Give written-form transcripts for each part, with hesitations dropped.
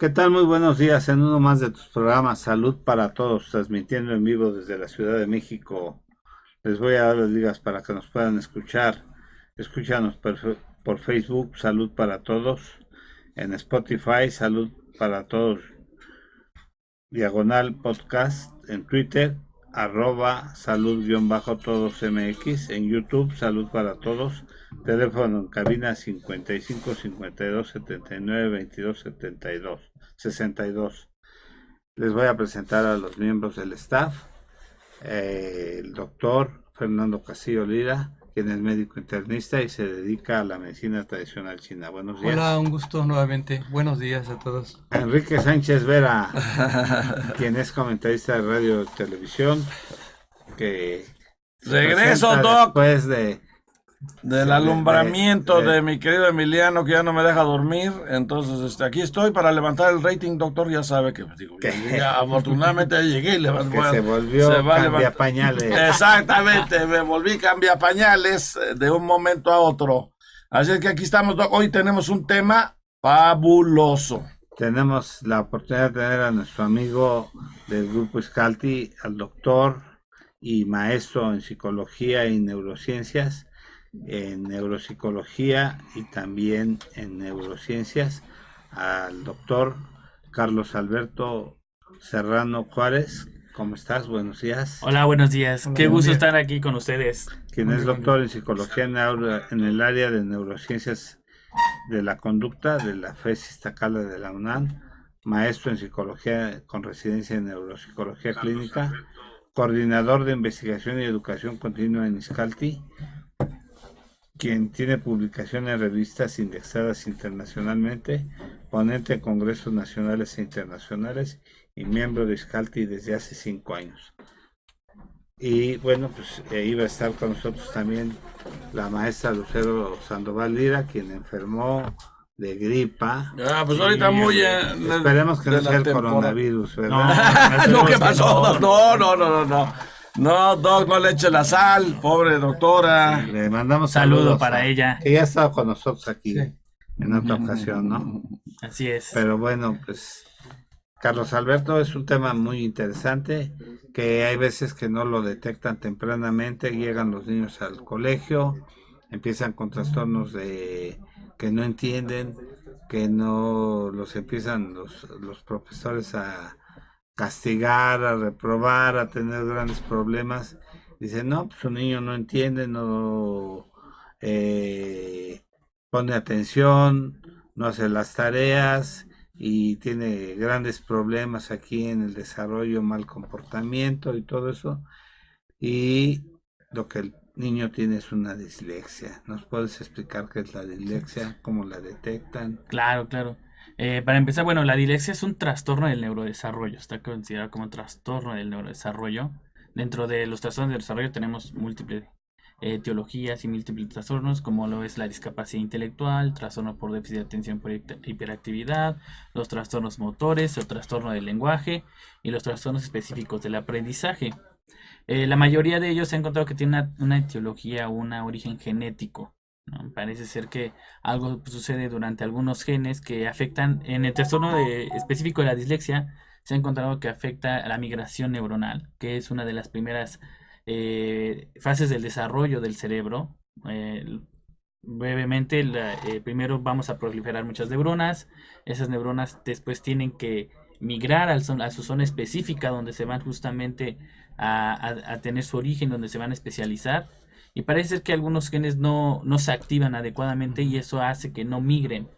¿Qué tal? Muy buenos días en uno más de tus programas Salud para Todos, transmitiendo en vivo desde la Ciudad de México. Les voy a dar las ligas para que nos puedan escuchar. Escúchanos por Facebook, Salud para Todos, en Spotify, Salud para Todos, diagonal podcast, en Twitter, salud-todos MX, en YouTube, Salud para Todos, teléfono en cabina 55 52 79 22 72 62. Les voy a presentar a los miembros del staff. El doctor Fernando Castillo Lira, quien es médico internista y se dedica a la medicina tradicional china. Buenos Hola, días. un gusto nuevamente. Buenos días a todos. Enrique Sánchez Vera, quien es comentarista de radio y televisión, que se Regreso, presenta Doc, después de, del de, alumbramiento de de- mi querido Emiliano, que ya no me deja dormir. Entonces, aquí estoy para levantar el rating, doctor. Ya sabe que, pues, digo, que, afortunadamente ya llegué y que se se volvió va a cambia levantar. pañales. Exactamente, me volví cambia pañales de un momento a otro. Así es que aquí estamos, Doc. Hoy tenemos un tema fabuloso. Tenemos la oportunidad de tener a nuestro amigo del grupo Scalti, al doctor y maestro en psicología y neurociencias, en neuropsicología y también en neurociencias, al doctor Carlos Alberto Serrano Juárez. ¿Cómo estás? Buenos días. Hola, buenos días. Hola, Qué buenos gusto días. estar aquí con ustedes. Quien Muy es bien, muy doctor bien. en psicología en el área de neurociencias de la conducta de la FES Iztacala de la UNAM, maestro en psicología con residencia en neuropsicología clínica, coordinador de investigación y educación continua en Iscalti, quien tiene publicación en revistas indexadas internacionalmente, ponente en congresos nacionales e internacionales y miembro de Iscalti desde hace 5 años. Y bueno, pues iba a estar con nosotros también la maestra Lucero Sandoval Lira, quien enfermó de gripa. Pues Sí, ahorita muy Esperemos que no de sea la el temporada. coronavirus, No, ¿verdad? No, ¿qué esperemos que pasó, no. Doc? No. No, Doc, no le eche la sal, pobre doctora. Le mandamos Saludo saludos para ella. que ya ha estado con nosotros aquí Sí. en otra ocasión, ¿no? Así es. Pero bueno, pues Carlos Alberto es un tema muy interesante que hay veces que no lo detectan tempranamente, llegan los niños al colegio, empiezan con trastornos de que no entienden, que no los empiezan los profesores a castigar, a reprobar, a tener grandes problemas. Dicen, no, pues un niño no entiende, no eh, pone atención, no hace las tareas y tiene grandes problemas aquí en el desarrollo, mal comportamiento y todo eso. Y lo que el niño tiene es una dislexia. ¿Nos puedes explicar qué es la dislexia? ¿Cómo la detectan? Claro, claro. Para empezar, bueno, la dislexia es un trastorno del neurodesarrollo. Está considerado como trastorno del neurodesarrollo. Dentro de los trastornos del desarrollo tenemos múltiples etiologías y múltiples trastornos, como lo es la discapacidad intelectual, trastorno por déficit de atención por hiperactividad, los trastornos motores, el trastorno del lenguaje y los trastornos específicos del aprendizaje. La mayoría de ellos se ha encontrado que tiene una etiología o un origen genético, ¿no? Parece ser que algo sucede durante algunos genes que afectan, en el trastorno específico de la dislexia, se ha encontrado que afecta a la migración neuronal, que es una de las primeras fases del desarrollo del cerebro. Brevemente, primero vamos a proliferar muchas neuronas, esas neuronas después tienen que migrar a su zona específica donde se van justamente a tener su origen, donde se van a especializar. Y parece ser que algunos genes no se activan adecuadamente y eso hace que no migren.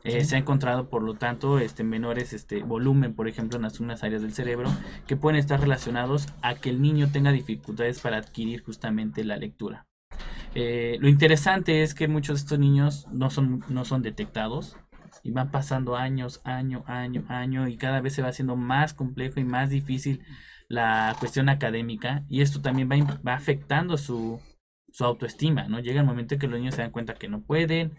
Se ha encontrado, por lo tanto, menores volumen, por ejemplo, en algunas áreas del cerebro, que pueden estar relacionados a que el niño tenga dificultades para adquirir justamente la lectura. Lo interesante es que muchos de estos niños no son detectados y van pasando años, año, y cada vez se va haciendo más complejo y más difícil la cuestión académica, y esto también va afectando su autoestima, ¿no? Llega el momento en que los niños se dan cuenta que no pueden,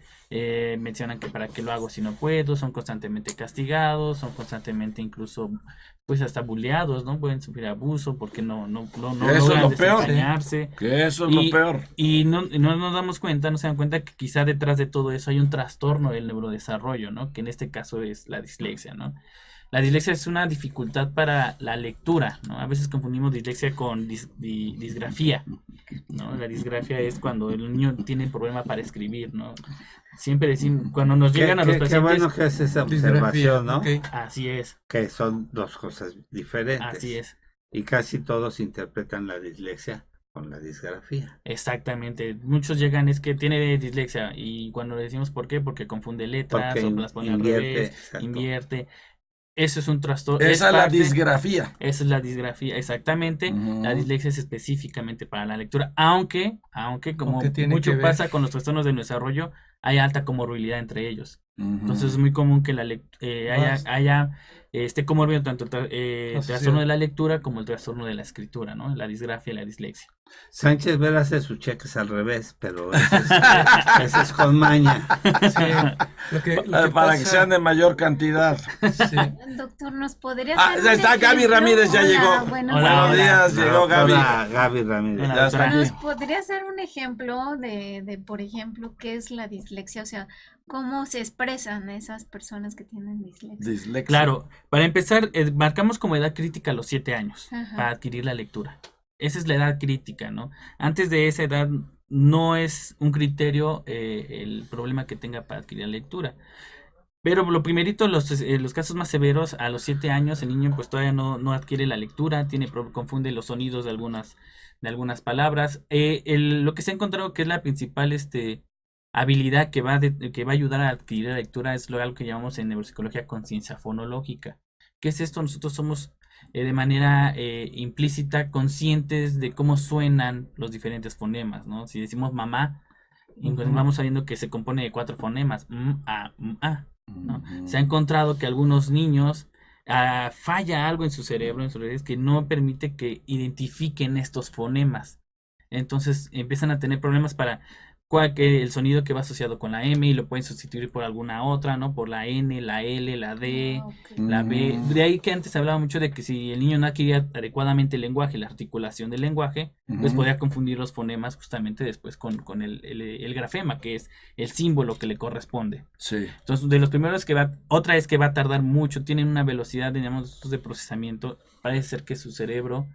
mencionan que para qué lo hago si no puedo, son constantemente castigados, son constantemente incluso, pues hasta bulleados, ¿no? Pueden sufrir abuso porque no Eso es logran lo peor. desempeñarse. Que eso es lo peor. Y no nos damos cuenta, no se dan cuenta que quizá detrás de todo eso hay un trastorno del neurodesarrollo, ¿no? Que en este caso es la dislexia, ¿no? La dislexia es una dificultad para la lectura, ¿no? A veces confundimos dislexia con disgrafía, ¿no? La disgrafia es cuando el niño tiene problema para escribir, ¿no? Siempre decimos, cuando nos llegan a los Qué pacientes... bueno que es esa observación, ¿no? Okay. Así es, Que son dos cosas diferentes. así es. Y casi todos interpretan la dislexia con la disgrafía. Exactamente. Muchos llegan, es que tiene dislexia, y cuando le decimos por qué, porque confunde letras, Porque o las pone al invierte, revés, exacto. invierte. Eso es un trastorno. Esa es la parte- disgrafía. Esa es la disgrafía, exactamente. Ujú. La dislexia es específicamente para la lectura, aunque como Aunque tiene mucho que ver. pasa con los trastornos del desarrollo, hay alta comorbilidad entre ellos. Ujú. Entonces es muy común que haya este comorbilidad tanto el Asociado. trastorno de la lectura como el trastorno de la escritura, ¿no? La disgrafia y la dislexia. Sánchez Vera hace sus cheques al revés, pero ese es con maña. Sí, lo que Para que pasa- sean de mayor cantidad. sí. Doctor, ¿nos podría Ah, hacer ya un está, Gaby ejemplo? Ramírez ya Hola, llegó. buenos Hola, Buenos días. días, llegó Gaby. Hola, Gaby Ramírez. Hola, Ya está doctora. aquí. ¿Nos podría hacer un ejemplo de, por ejemplo, qué es la dislexia? O sea, ¿cómo se expresan esas personas que tienen dislexia? Dislexia. Claro, para empezar, marcamos como edad crítica los 7 años Ajá. para adquirir la lectura. Esa es la edad crítica, ¿no? Antes de esa edad no es un criterio el problema que tenga para adquirir la lectura. Pero lo primerito, los casos más severos, a los 7 años el niño pues todavía no adquiere la lectura, confunde los sonidos de algunas palabras. Lo que se ha encontrado que es la principal habilidad que va a ayudar a adquirir la lectura es algo que llamamos en neuropsicología conciencia fonológica. ¿Qué es esto? Nosotros somos de manera implícita conscientes de cómo suenan los diferentes fonemas, ¿no? Si decimos mamá, vamos sabiendo que se compone de 4 fonemas, a, ¿no? Se ha encontrado que algunos niños falla algo en su cerebro, en sus redes, que no permite que identifiquen estos fonemas. Entonces empiezan a tener problemas para el sonido que va asociado con la M y lo pueden sustituir por alguna otra, ¿no? Por la N, la L, la D, Ah, ok. la B. De ahí que antes se hablaba mucho de que si el niño no adquiría adecuadamente el lenguaje, la articulación del lenguaje, pues Ujú. podía confundir los fonemas justamente después con el grafema, que es el símbolo que le corresponde. Sí. Entonces, de los primeros otra es que va a tardar mucho, tienen una velocidad, digamos, de procesamiento. Parece ser que su cerebro,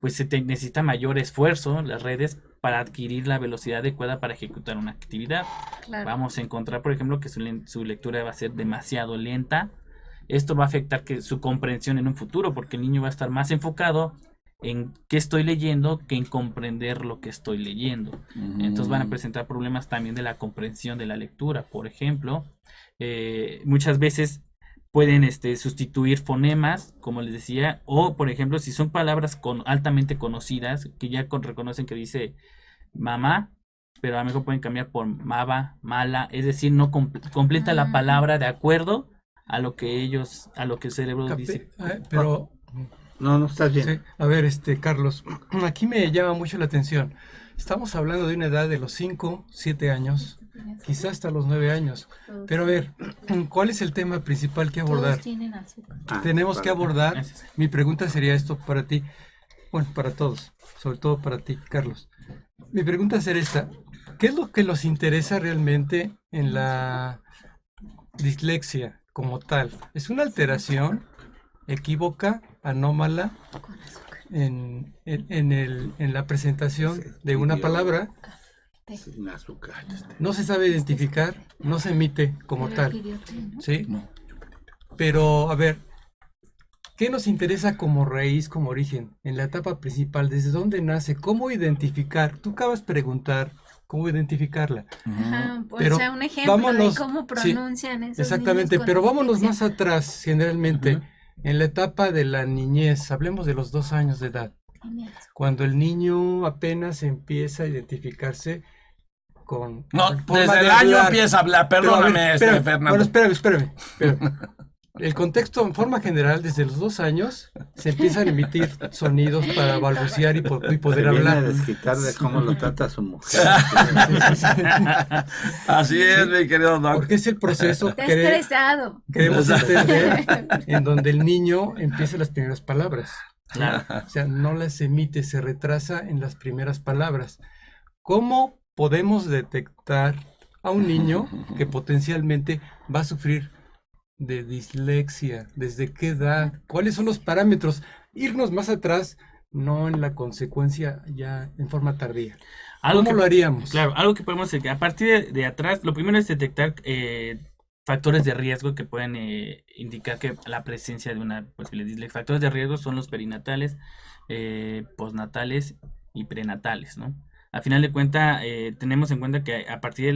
pues necesita mayor esfuerzo, las redes, para adquirir la velocidad adecuada para ejecutar una actividad. Claro. Vamos a encontrar, por ejemplo, que su lectura va a ser demasiado lenta. Esto va a afectar su comprensión en un futuro, porque el niño va a estar más enfocado en qué estoy leyendo que en comprender lo que estoy leyendo. Entonces van a presentar problemas también de la comprensión de la lectura. Por ejemplo, muchas veces pueden sustituir fonemas, como les decía, o por ejemplo, si son palabras altamente conocidas, que ya reconocen que dice mamá, pero a lo mejor pueden cambiar por maba, mala, es decir, no completa la palabra de acuerdo a lo que el cerebro dice. Pero No estás bien. sí, a ver, Carlos, aquí me llama mucho la atención. Estamos hablando de una edad de los 5, 7 años, quizás hasta los 9 años. Pero a ver, ¿cuál es el tema principal que abordar? Todos tienen azúcar. Tenemos que vale. abordar, Ese es. mi pregunta sería esto para ti, bueno, para todos, sobre todo para ti, Carlos. Mi pregunta sería esta, ¿qué es lo que nos interesa realmente en la dislexia como tal? ¿Es una alteración equívoca, anómala Con azúcar. en la presentación de una palabra? Sin azúcar. No se sabe identificar, no se emite como Pero tal, pidió té, ¿no? ¿sí? No. Pero, a ver, ¿qué nos interesa como raíz, como origen, en la etapa principal? ¿Desde dónde nace? ¿Cómo identificar? Tú acabas de preguntar cómo identificarla. Ajá, o Pero sea, un ejemplo vámonos- de cómo sí, pronuncian esos Exactamente, niños con pero vámonos dislexia. más atrás, generalmente, en la etapa de la niñez, hablemos de los 2 años de edad, Tiene azúcar. cuando el niño apenas empieza a identificarse con No, con forma desde de el año hablar. empieza a hablar. Pero, a ver, Perdóname, espérame, Fernando. Bueno, espérame. el contexto en forma general, desde los 2 años, se empiezan a emitir sonidos para balbucear y Se poder viene a hablar. desquitar de cómo lo trata su mujer. Así es, mi querido Doc. Porque es el proceso Está que estresado. queremos entender en donde el niño empieza las primeras palabras. Claro. O sea, no las emite, se retrasa en las primeras palabras. ¿Cómo podemos detectar a un niño que potencialmente va a sufrir de dislexia? ¿Desde qué edad? ¿Cuáles son los parámetros? Irnos más atrás, no en la consecuencia ya en forma tardía. Algo ¿Cómo que- lo haríamos? Claro, algo que podemos hacer, a partir de atrás, lo primero es detectar factores de riesgo que pueden indicar que la presencia de una posible dislexia. Factores de riesgo son los perinatales, postnatales y prenatales, ¿no? A final de cuentas, tenemos en cuenta que a partir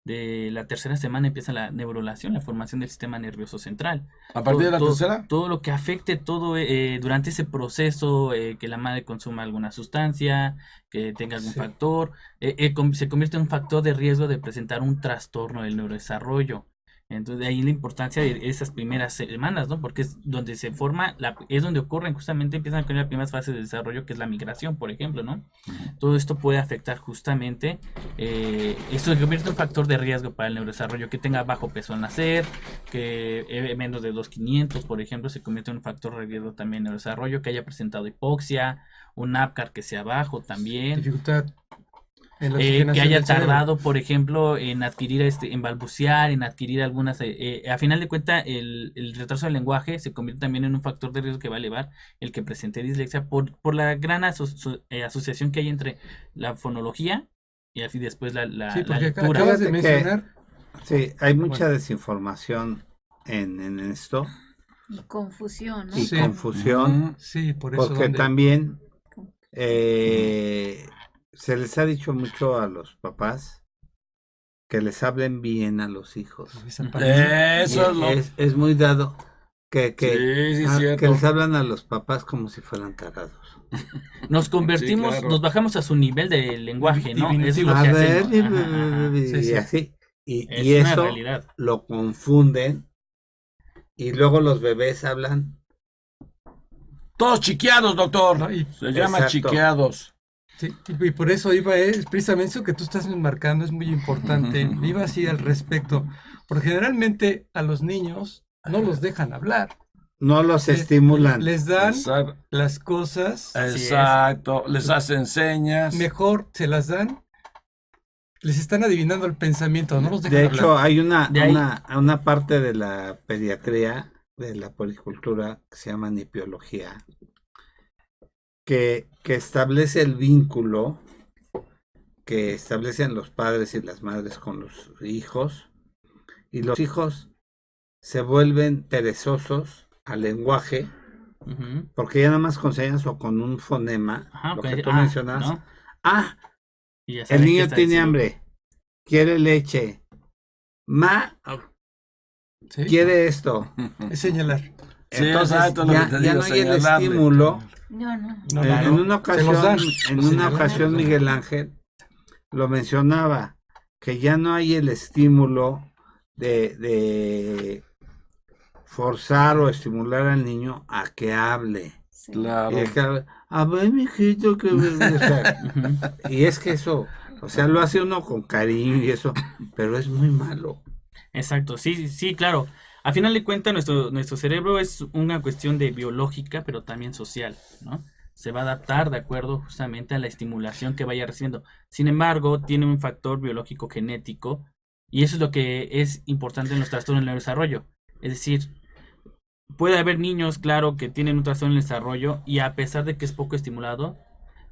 de la tercera semana empieza la neurulación, la formación del sistema nervioso central. A partir de la tercera. Todo lo que afecte todo durante ese proceso, que la madre consuma alguna sustancia, que tenga algún Sí. factor, se convierte en un factor de riesgo de presentar un trastorno del neurodesarrollo. Entonces, de ahí la importancia de esas primeras semanas, ¿no? Porque es donde se forma, es donde ocurren justamente, empiezan con las primeras fases de desarrollo, que es la migración, por ejemplo, ¿no? Todo esto puede afectar justamente, esto se convierte en un factor de riesgo para el neurodesarrollo, que tenga bajo peso al nacer, que menos de 2,500, por ejemplo, se convierte en un factor de riesgo también en el neurodesarrollo, que haya presentado hipoxia, un APGAR que sea bajo también. Dificultad en la Que oxigenación haya del cerebro. tardado, por ejemplo, en adquirir en balbucear, en adquirir algunas, a final de cuentas, el retraso del lenguaje se convierte también en un factor de riesgo que va a elevar el que presente dislexia por la gran asociación que hay entre la fonología y así después la Sí, porque lectura. acabas de Fíjate que- mencionar. Sí, hay mucha Bueno. desinformación en esto Y confusión, ¿no? y Sí. confusión, Sí, por eso. porque ¿dónde? también se les ha dicho mucho a los papás que les hablen bien a los hijos. Desaparece. Eso es Y lo. es muy dado que Sí, que cierto. les hablan a los papás como si fueran tarados. Nos convertimos, Sí, claro. nos bajamos a su nivel de lenguaje, ¿no? Eso es lo A que ver, hacemos. Ajá, ajá. y Sí, sí. así. Y Es una eso realidad. lo confunden y luego los bebés hablan. Todos chiqueados, doctor. No, y- Se llama Exacto. chiqueados. Sí, y por eso iba, es precisamente eso que tú estás marcando es muy importante. Iba así al respecto. Porque generalmente a los niños no los dejan hablar. No los Les- estimulan. Les dan Exacto. las cosas, Exacto. Les hacen señas. mejor se las dan. Les están adivinando el pensamiento, no los dejan De hablar. hecho, hay una, De ahí- una parte de la pediatría, de la puericultura, que se llama nipiología, que establece el vínculo que establecen los padres y las madres con los hijos, y los hijos se vuelven perezosos al lenguaje, Ujú. porque ya nada más con señas o con un fonema, Ajá, lo ok, que tú mencionas, ¿no? ah, Y ya el saben qué niño está tiene diciendo. hambre, quiere leche, ¿Sí? quiere esto. Es señalar. Sí, Entonces exacto, lo ya, que te ya digo, no hay el señalarle. estímulo. No, no. No, En no, una se los dan. ocasión, Señalar. Miguel Ángel lo mencionaba, que ya no hay el estímulo de forzar o estimular al niño a que hable. Sí. Claro. Y el que hable, a ver, mijito, que o sea, Ujú. y es que eso, o sea, lo hace uno con cariño y eso, pero es muy malo. Exacto, sí, sí, claro. A final de cuentas, nuestro cerebro es una cuestión de biológica, pero también social, ¿no? Se va a adaptar de acuerdo justamente a la estimulación que vaya recibiendo. Sin embargo, tiene un factor biológico genético, y eso es lo que es importante en los trastornos del neurodesarrollo. Es decir, puede haber niños, claro, que tienen un trastorno del desarrollo, y a pesar de que es poco estimulado,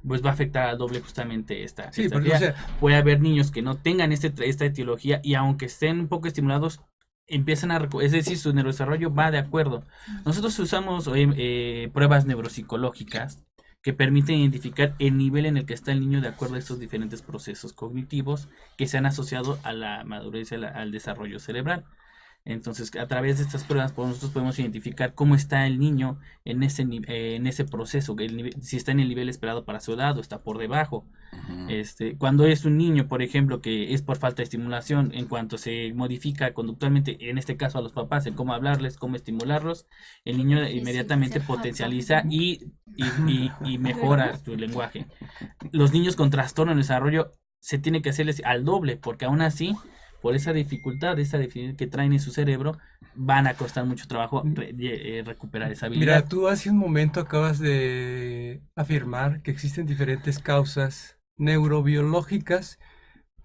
pues va a afectar al doble justamente esta Sí, esta pero o actividad. sea, Puede haber niños que no tengan esta etiología y aunque estén un poco estimulados, empiezan es decir, su neurodesarrollo va de acuerdo. Nosotros usamos pruebas neuropsicológicas que permiten identificar el nivel en el que está el niño de acuerdo a estos diferentes procesos cognitivos que se han asociado a la madurez y al desarrollo cerebral. Entonces, a través de estas pruebas, pues, nosotros podemos identificar cómo está el niño en ese proceso, si está en el nivel esperado para su edad o está por debajo. Cuando es un niño, por ejemplo, que es por falta de estimulación, en cuanto se modifica conductualmente, en este caso a los papás, en cómo hablarles, cómo estimularlos, el niño inmediatamente potencializa y mejora su lenguaje. Los niños con trastorno en el desarrollo se tiene que hacerles al doble, porque aún así, por esa dificultad, esa definición que traen en su cerebro, van a costar mucho trabajo recuperar esa habilidad. Mira, tú hace un momento acabas de afirmar que existen diferentes causas neurobiológicas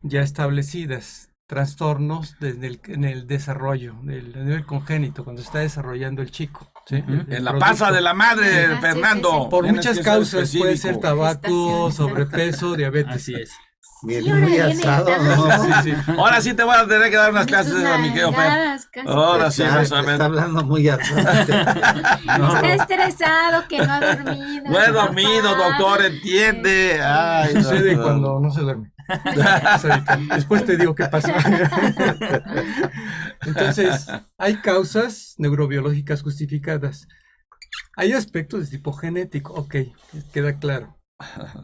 ya establecidas, trastornos en el desarrollo, del nivel congénito, cuando está desarrollando el chico. ¿Sí? En la panza de la madre, Fernando. Por Tienes muchas que ser causas, puede específico. ser tabaco, Gestación. sobrepeso, diabetes. Así es. Viene ahora muy viene alzado, gritando. ¿no? Sí, sí. Ahora sí te voy a tener que dar unas Sus clases a mi querido Fer. nalgadas, casi. Ahora sí, Está, vas a ver. está hablando muy alzado. Está estresado, que no ha dormido. No he dormido, doctor, entiende. Ay, Sucede doctor. cuando no se duerme. Después te digo qué pasa. Entonces, hay causas neurobiológicas justificadas. Hay aspectos de tipo genético, ok, queda claro.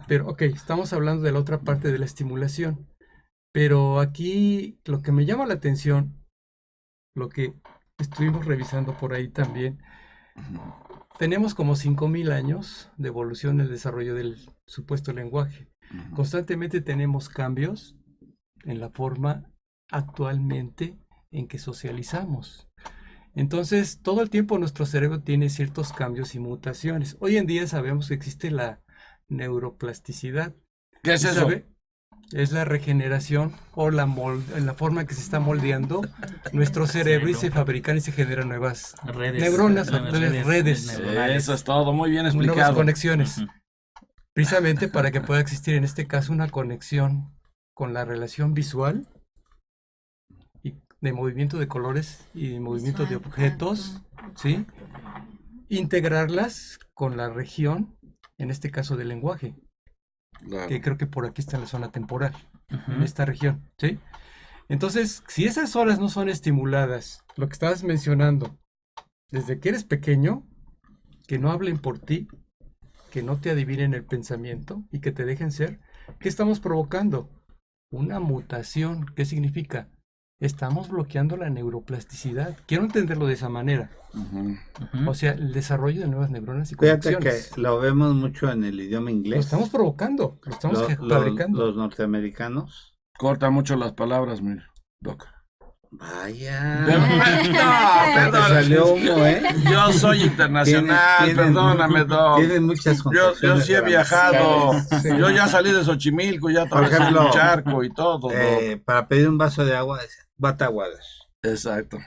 Pero, ok, estamos hablando de la otra parte de la estimulación. Pero aquí lo que me llama la atención, lo que estuvimos revisando por ahí también, tenemos como 5.000 años de evolución en el desarrollo del supuesto lenguaje. Constantemente tenemos cambios en la forma actualmente en que socializamos. Entonces, todo el tiempo nuestro cerebro tiene ciertos cambios y mutaciones. Hoy en día sabemos que existe la neuroplasticidad. ¿Qué es eso? ¿Sabe? Es la regeneración o en la forma en que se está moldeando nuestro cerebro y se fabrican y se generan nuevas neuronas, redes. neuronales. Eso es todo, muy bien nuevas explicado. conexiones. Ujú. Precisamente para que pueda existir en este caso una conexión con la relación visual y de movimiento de colores y de movimiento de objetos, ¿sí? Integrarlas con la región, en este caso del lenguaje, Claro. que creo que por aquí está en la zona temporal, en Ujú. esta región, ¿sí? Entonces, si esas zonas no son estimuladas, lo que estabas mencionando, desde que eres pequeño, que no hablen por ti, que no te adivinen el pensamiento y que te dejen ser, ¿qué estamos provocando? Una mutación. ¿Qué significa? Estamos bloqueando la neuroplasticidad. Quiero entenderlo de esa manera. Ujú. Ujú. O sea, el desarrollo de nuevas neuronas y Fíjate que conexiones. lo vemos mucho en el idioma Lo inglés. estamos provocando, lo estamos fabricando. Los norteamericanos. Corta mucho las palabras, mi doc. Vaya. No, Te perdón. salió humo, ¿eh? Yo soy internacional, Tienen- perdóname, doc. Tienen muchas Yo contracciones sí he gramaticales. viajado. Sí. Yo ya salí de Xochimilco, ya atravesé ejemplo, el charco y todo. doc. Para pedir un vaso de agua, bataguadas. Exacto.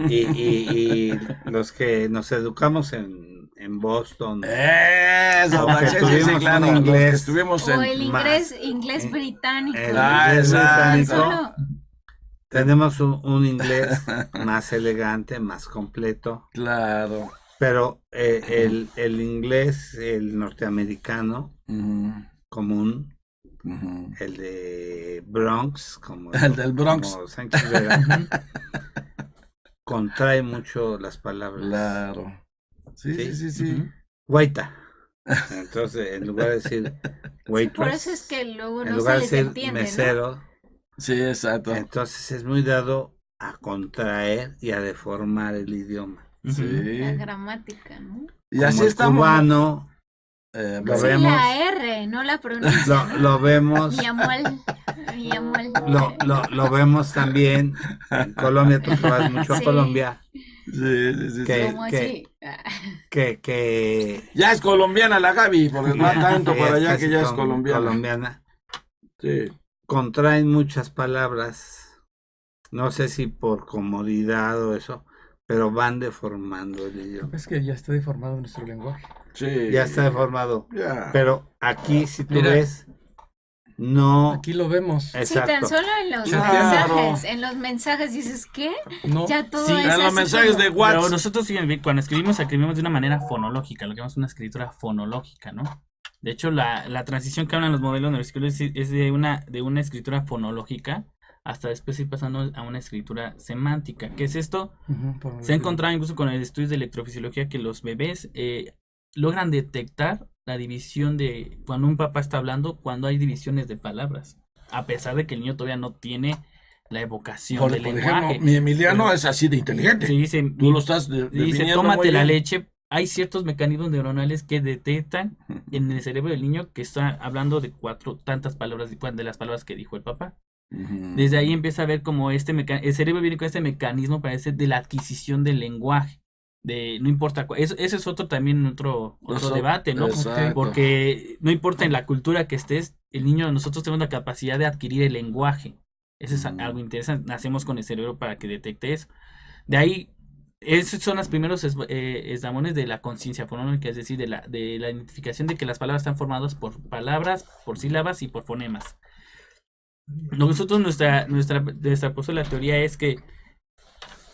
Y los que nos educamos en Boston, Eso, Aunque sí, sí, tuvimos claro. un los que inglés. estuvimos O en. el inglés británico. el Ah, inglés exacto. británico, Solo- tenemos un inglés más elegante, más completo, Claro. pero el inglés, el norteamericano Ujú, común, ujú. el de Bronx, como El del Bronx. como Sánchez Vera, contrae mucho las palabras. Claro. Sí, sí, sí, sí. Ujú. Guaita. Entonces, en lugar de decir waitress, Por eso es que luego en no lugar se de les decir entiende, ¿no? mesero, Sí, exacto. entonces es muy dado a contraer y a deformar el idioma. Sí. La gramática, ¿no? Y así Como el estamos. cubano, lo Sí, vemos. la R, no la pronuncia. lo vemos, lo vemos también en Colombia, tú que vas mucho a Sí. Colombia, Sí, sí, sí, que- sí. ¿Cómo que- así? que Ya es colombiana la Gaby, porque va tanto para allá que ya es colombiana. Sí. contraen muchas palabras, no sé si por comodidad o eso, pero van deformando el idioma. Es que ya está deformado nuestro lenguaje. Sí. Ya está deformado, Ya. pero aquí si tú Mira. ves, no, Aquí lo vemos. Sí, tan exacto. solo en los Claro. mensajes. En los mensajes dices, ¿qué? No, Ya todo Sí, es En los así mensajes como- de Pero WhatsApp. nosotros cuando escribimos de una manera fonológica, lo que llamamos una escritura fonológica, ¿no? De hecho, la transición que hablan los modelos neuroscolares es de una escritura fonológica hasta después ir pasando a una escritura semántica. ¿Qué es esto? Por Se ha encontrado incluso con el estudio de electrofisiología que los bebés logran detectar la división de cuando un papá está hablando, cuando hay divisiones de palabras, a pesar de que el niño todavía no tiene la evocación del Por lenguaje. ejemplo, mi Emiliano Pero- es así de inteligente. Se dice, Tú lo estás dice, definiendo tómate muy la bien. leche. Hay ciertos mecanismos neuronales que detectan en el cerebro del niño que está hablando de tantas palabras, de las palabras que dijo el papá. Ujú. Desde ahí empieza a ver como el cerebro viene con este mecanismo, parece, de la adquisición del lenguaje. No importa, ese es otro también, otro Eso- debate, ¿no? exacto. Porque no importa en la cultura que estés, el niño, nosotros tenemos la capacidad de adquirir el lenguaje. Eso es algo interesante. Nacemos con el cerebro para que detecte eso. De ahí, esos son los primeros eslabones de la conciencia fonológica, es decir, de la identificación de que las palabras están formadas por palabras, por sílabas y por fonemas. Nosotros, nuestra postura, la teoría es que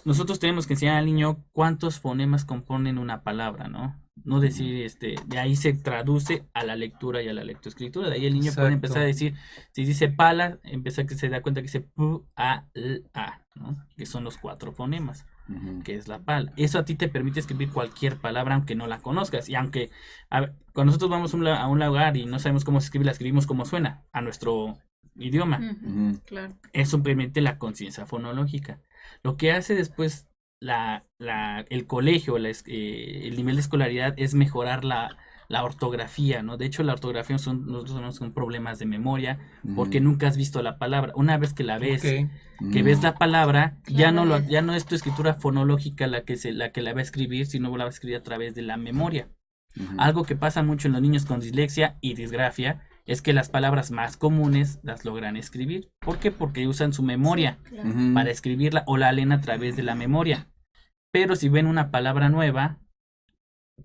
nosotros tenemos que enseñar al niño cuántos fonemas componen una palabra, ¿no? No decir, de ahí se traduce a la lectura y a la lectoescritura. De ahí el niño puede Exacto. empezar a decir, si dice pala, empezar que se da cuenta que dice pu, a, l, a, ¿no? Que son los 4 fonemas, Ujú. que es la pala. Eso a ti te permite escribir cualquier palabra, aunque no la conozcas. Y aunque, cuando nosotros vamos a un lugar y no sabemos cómo se escribe, la escribimos como suena, a nuestro idioma. Ujú, Ujú. claro. Eso permite la conciencia fonológica. Lo que hace después el colegio, el nivel de escolaridad, es mejorar la ortografía, ¿no? De hecho, la ortografía nosotros tenemos con problemas de memoria porque nunca has visto la palabra. Una vez que la ves, Ok. que ves la palabra, Claro. ya no es tu escritura fonológica la que la va a escribir, sino la va a escribir a través de la memoria. Ujú. Algo que pasa mucho en los niños con dislexia y disgrafia es que las palabras más comunes las logran escribir. ¿Por qué? Porque usan su memoria Sí, claro. Ujú. para escribirla o la leen a través de la memoria. Pero si ven una palabra nueva,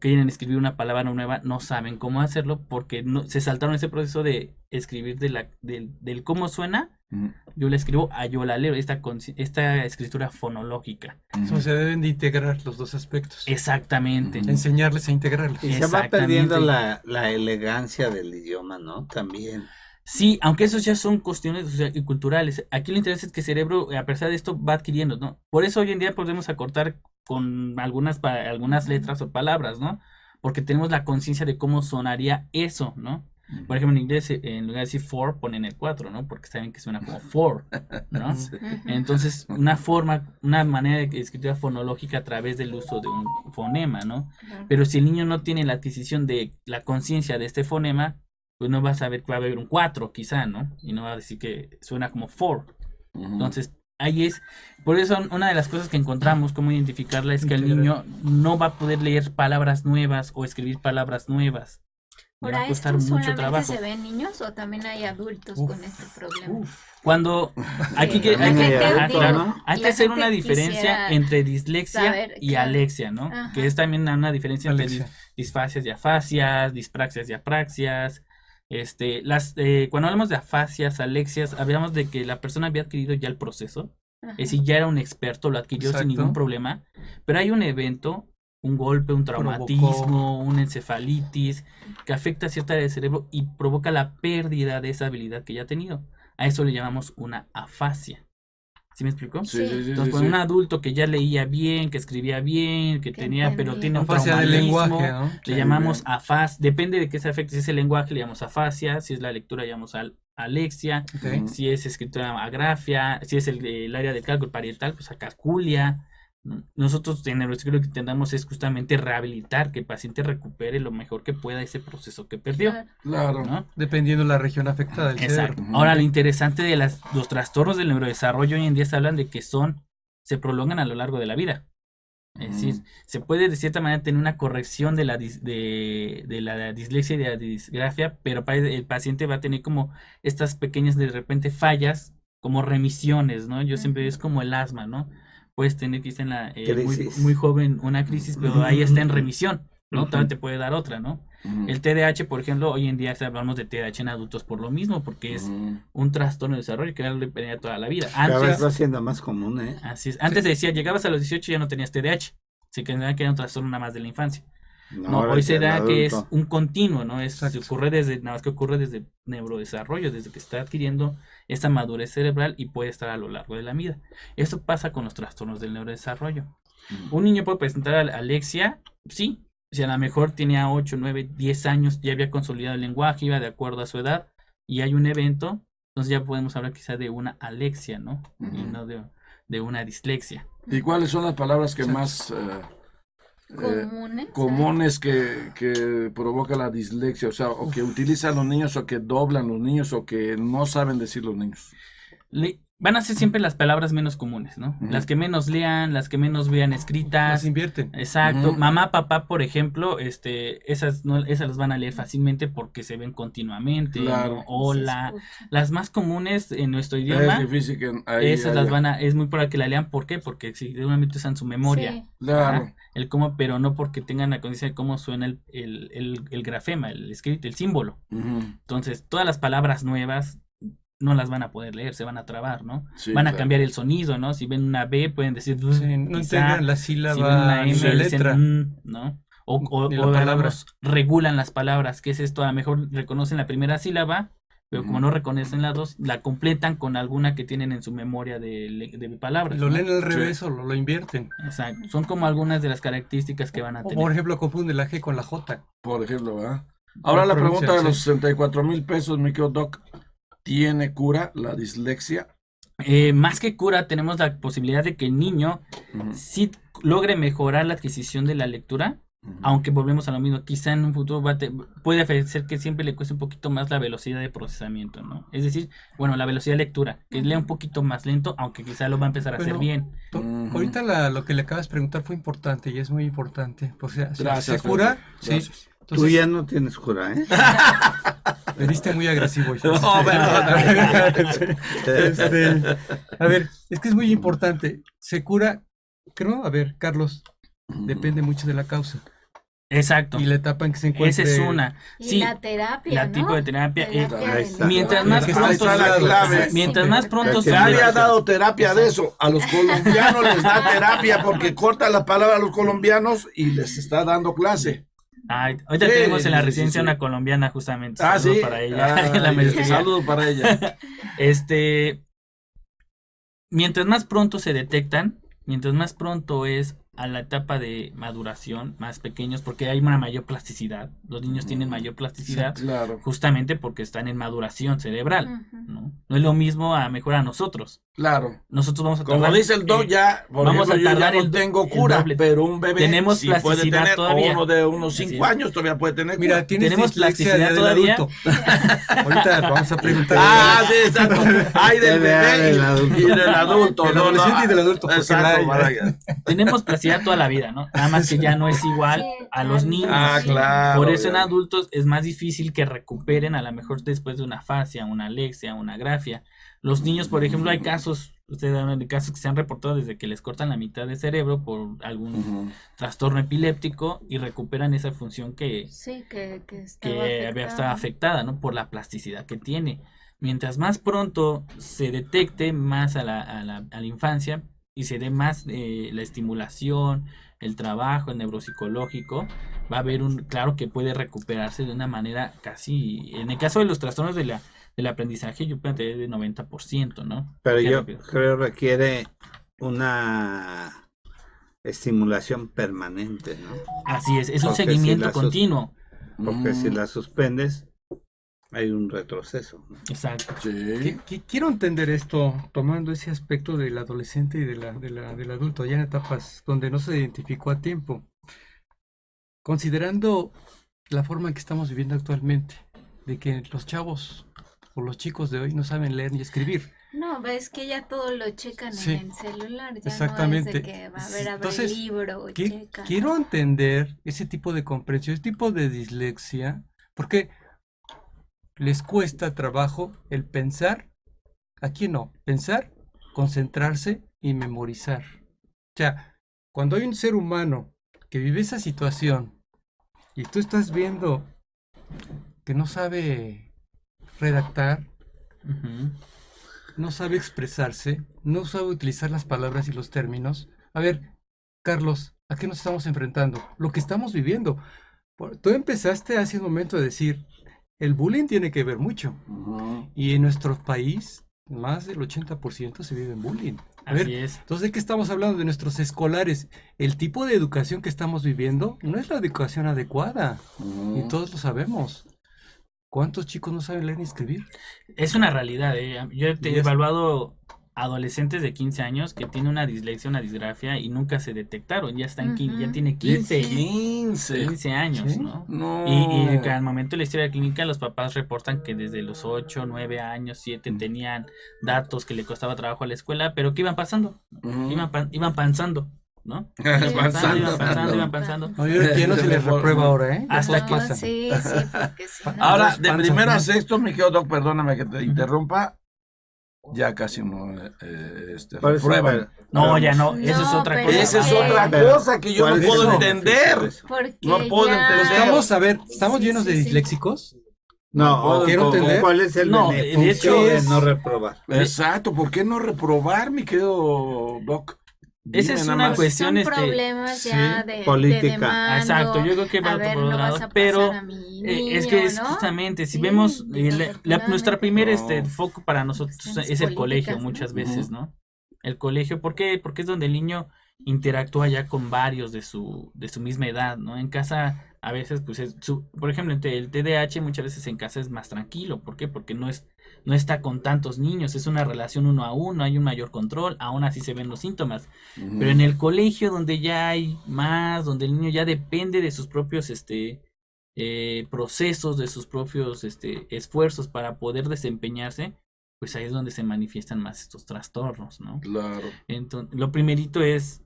quieren escribir una palabra nueva, no saben cómo hacerlo porque se saltaron ese proceso de escribir del cómo suena. Ujú. Yo la escribo a yo la leo, esta escritura fonológica. So, se deben de integrar los dos aspectos. Exactamente. Ujú. Enseñarles a integrarlos. Y se va perdiendo Exactamente. la elegancia del idioma, ¿no? También. Sí, aunque esos ya son cuestiones, o sea, y culturales. Aquí lo interesante es que el cerebro, a pesar de esto, va adquiriendo, ¿no? Por eso hoy en día podemos acortar con algunas letras o palabras, ¿no? Porque tenemos la conciencia de cómo sonaría eso, ¿no? Por ejemplo, en inglés, en lugar de decir for, ponen el 4, ¿no? Porque saben que suena como for, ¿no? Ujú. Entonces, una manera de escritura fonológica a través del uso de un fonema, ¿no? Claro. Pero si el niño no tiene la adquisición de la conciencia de este fonema, pues no va a saber que va a haber un 4 quizá, ¿no? Y no va a decir que suena como for. Ujú. Entonces, ahí es, por eso una de las cosas que encontramos, cómo identificarla, es que el niño no va a poder leer palabras nuevas o escribir palabras nuevas. Le va Ahora, a costar ¿esto mucho solamente trabajo. se ve en niños o también hay adultos Uf, con este problema? Cuando aquí Sí, la gente, digo, hay que la hacer gente una diferencia quisiera entre dislexia saber, y claro. alexia, ¿no? Ajá. Que es también una diferencia entre Alexia. disfasias y afasias, dispraxias y apraxias. Cuando hablamos de afasias, alexias, hablamos de que la persona había adquirido ya el proceso, Ajá. es decir, ya era un experto, lo adquirió sin Exacto. ningún problema, pero hay un evento, un golpe, un traumatismo, una encefalitis, que afecta a cierta área del cerebro y provoca la pérdida de esa habilidad que ya ha tenido. A eso le llamamos una afasia. ¿Sí me explicó? Sí, sí, sí, Entonces, sí, con sí. un adulto que ya leía bien, que escribía bien, que tenía, pero entendía. tiene un Afasia del traumatismo, lenguaje, ¿no? le llamamos afasia, depende de qué se afecte. Si es el lenguaje, le llamamos afasia, si es la lectura, le llamamos alexia, Ok. si es escritura, agrafia, si es el área del cálculo parietal, pues acalculia. Nosotros en el lo que intentamos es justamente rehabilitar, que el paciente recupere lo mejor que pueda ese proceso que perdió, Claro. Claro. ¿no? Dependiendo de la región afectada del Exacto. cerebro. Ujú. Ahora, lo interesante de los trastornos del neurodesarrollo hoy en día se hablan de que se prolongan a lo largo de la vida. Es decir, se puede de cierta manera tener una corrección de la dislexia y de la disgrafia, pero el paciente va a tener como estas pequeñas de repente fallas, como remisiones, ¿no? Yo siempre es como el asma, ¿no? Puedes tener quizá muy, Crisis. muy joven una crisis, pero ahí está en remisión, ¿no? Todavía te puede dar otra, ¿no? Ujú. El TDAH, por ejemplo, hoy en día hablamos de TDAH en adultos por lo mismo, porque es Ujú. un trastorno de desarrollo que le pega toda la vida. Cada vez Antes, va siendo más común, ¿eh? así es. Antes decía, llegabas a los 18 y ya no tenías TDAH. Se creía que era un trastorno nada más de la infancia. No, ahora hoy es se el da que es adulto. un continuo, ¿no? Se Exacto. ocurre desde, nada más que ocurre desde neurodesarrollo, desde que está adquiriendo esa madurez cerebral y puede estar a lo largo de la vida. Eso pasa con los trastornos del neurodesarrollo. Un niño puede presentar alexia, sí, si a lo mejor tenía 8, 9, 10 años, ya había consolidado el lenguaje, iba de acuerdo a su edad, y hay un evento, entonces ya podemos hablar quizá de una alexia, ¿no? Y Ujú. no de una dislexia. ¿Y cuáles son las palabras que Exacto. más Comunes. comunes que provoca la dislexia? O sea, o que utilizan los niños, o que doblan los niños, o que no saben decir los niños. Van a ser siempre las palabras menos comunes, ¿no? Ujú. Las que menos lean, las que menos vean Las escritas. invierten. Exacto. Ujú. Mamá, papá, por ejemplo, esas no, esas las van a leer fácilmente porque se ven continuamente, ¿no? Claro. Hola. Se escucha. Las más comunes en nuestro Es idioma, difícil que ahí esas las haya- van a, es muy para que la lean, ¿por qué? Porque seguramente usan su memoria. Sí. Claro. Ajá, el cómo, pero no porque tengan la conciencia de cómo suena el grafema, el escrito, el símbolo. Ujú. Entonces, todas las palabras nuevas no las van a poder leer, se van a trabar, ¿no? Sí, Van a claro. cambiar el sonido, ¿no? Si ven una B, pueden decir Sí, no quizá. integran la Si ven sílaba una ni M, la dicen letra. ¿no? O Ni la palabra. digamos, regulan las palabras. ¿Qué es esto? A lo mejor reconocen la primera sílaba, pero como Ujú. no reconocen la dos, la completan con alguna que tienen en su memoria de palabras. Lo ¿no? leen al revés o lo invierten. Exacto. Son como algunas de las características que van a O tener. por ejemplo, confunden la G con la J. Por ejemplo, ¿verdad? Ahora la pronuncian, pregunta de los sí. 64,000 pesos, mi querido Doc. ¿Tiene cura la dislexia? Más que cura, tenemos la posibilidad de que el niño Ujú. sí logre mejorar la adquisición de la lectura, Ujú. aunque volvemos a lo mismo, quizá en un futuro puede ser que siempre le cueste un poquito más la velocidad de procesamiento, ¿no? Es decir, bueno, la velocidad de lectura, que lea un poquito más lento, aunque quizá lo va a empezar a hacer Bueno, bien. Ujú. Ahorita lo que le acabas de preguntar fue importante y es muy importante. O sea, Gracias, ¿se cura? Felipe. Sí. Gracias. Tú Entonces, ya no tienes cura, ¿eh? me viste muy agresivo. No, A ver, es que es muy importante. Se cura, creo, a ver, Carlos, depende mucho de la causa Exacto. y la etapa en que se encuentre. Esa es una. Y Sí, la terapia, la ¿no? tipo de terapia. Ahí está. Mientras más Que Ahí pronto está la se- clave. mientras más pronto Se Se se había dado terapia de eso. A los colombianos les da terapia porque corta la palabra a los colombianos y les está dando clase. Ay, ahorita Sí, tenemos en la sí, residencia sí. una colombiana justamente. Ah, Saludos sí. para ella. Ah, en la maestría. saludos para ella. Mientras más pronto se detectan, mientras más pronto es a la etapa de maduración, más pequeños, porque hay una mayor plasticidad. Los niños tienen mayor plasticidad Claro, justamente porque están en maduración cerebral, Ujú. ¿no? No es lo mismo a mejor a nosotros. claro. Nosotros vamos a Como tardar, dice el Doc, ya, por vamos ejemplo, a yo ya tardar no el tengo cura, doble. pero un bebé Tenemos sí puede plasticidad tener, todavía. o uno de unos Así 5 es. años todavía puede tener cura. Mira, tienes Tenemos dislexia plasticidad del todavía. adulto. Ahorita vamos a preguntar. Ah, sí, exacto. Hay del TDA bebé del adulto. y del adulto. Del adolescente y del adulto, porque Exacto, la hay, vaya. Tenemos plasticidad toda la vida, ¿no? Nada más que ya no es igual Sí, a los claro. niños. Ah, claro. Por eso en ya. adultos es más difícil que recuperen a lo mejor después de una fascia, una alexia, una grafia. Los niños, por ejemplo, hay casos, ustedes hablan de casos que se han reportado desde que les cortan la mitad del cerebro por algún Ujú. trastorno epiléptico y recuperan esa función que Sí, que estaba había afectada. estado afectada, ¿no? Por la plasticidad que tiene. Mientras más pronto se detecte más a la infancia y se dé más la estimulación, el trabajo, el neuropsicológico, va a haber claro que puede recuperarse de una manera casi, en el caso de los trastornos del aprendizaje, yo planteé de 90%, ¿no? Pero Qué yo rápido. creo requiere una estimulación permanente, ¿no? Así es un Porque si seguimiento la continuo. Porque si Mm, la suspendes, hay un retroceso, ¿no? Exacto. sí. Quiero entender esto tomando ese aspecto del adolescente y del adulto, ya en etapas donde no se identificó a tiempo. Considerando la forma en que estamos viviendo actualmente, de que los chavos o los chicos de hoy no saben leer ni escribir. No, ves que ya todo lo checan Sí, en el celular, ya exactamente. no es de que va a ver, abre Entonces, el libro, checa. Quiero entender ese tipo de comprensión, ese tipo de dislexia, porque les cuesta trabajo el pensar, aquí no, pensar, concentrarse y memorizar. O sea, cuando hay un ser humano que vive esa situación y tú estás viendo que no sabe redactar, Ujú. no sabe expresarse, no sabe utilizar las palabras y los términos. A ver, Carlos, ¿A qué nos estamos enfrentando? Lo que estamos viviendo. Tú empezaste hace un momento a decir, el bullying tiene que ver mucho. Ujú. Y en nuestro país, más del 80% se vive en bullying. A ver, Así es. entonces, ¿de qué estamos hablando? De nuestros escolares. El tipo de educación que estamos viviendo no es la educación adecuada. Ujú. Y todos lo sabemos. ¿Cuántos chicos no saben leer ni escribir? Es una realidad, Yo Y he es- evaluado adolescentes de 15 años que tienen una dislexia, una disgrafia y nunca se detectaron. Ya están, ya Ujú. tiene 15, 15. 15 años, Sí. ¿no? No. Y que al momento de la historia clínica los papás reportan que desde los 8, 9 años, 7 tenían datos que le costaba trabajo a la escuela, pero que iban pasando, Ujú. iban panzando, ¿no? Avanzando. Iban pasando. No, yo creo que ya no se les reprueba ahora, ¿eh? Ya Hasta todos que- pasan. Sí, sí, porque si no. Ahora, Dos de panzas, primero a ¿no? sexto, mi querido Doc, perdóname que te interrumpa, ya casi no Por eso, reprueban. No, ya no, No, eso es otra pero cosa. Esa es Sí. otra Pero, cosa que yo no ¿cuál es puedo el entender. beneficio de eso? Porque No puedo ya- entender. Estamos, a ver, estamos Sí, llenos de sí, sí. disléxicos. No, Quiero entender. ¿cuál es el No, de beneficio hecho de es- no reprobar? Exacto, ¿por qué no reprobar, mi querido Doc? Esa Dime es nada una más. cuestión, Son problemas sí, ya de política. demanda. Exacto, yo creo que va a ver, por no otro vas lado, a pero pasar a mi es niño, que es ¿no? justamente, si Sí, vemos, nuestra desafortunadamente. primer No. foco para nosotros Cuestiones es el colegio políticas, ¿no? muchas veces, Ujú. ¿no? El colegio, ¿por qué? Porque es donde el niño interactúa ya con varios de su misma edad, ¿no? En casa a veces, pues, por ejemplo, el TDAH muchas veces en casa es más tranquilo, ¿por qué? Porque no está con tantos niños, es una relación uno a uno, hay un mayor control, aún así se ven los síntomas. Ujú. Pero en el colegio donde ya hay más, donde el niño ya depende de sus propios procesos, de sus propios esfuerzos para poder desempeñarse, pues ahí es donde se manifiestan más estos trastornos, ¿no? Claro. Entonces, lo primerito es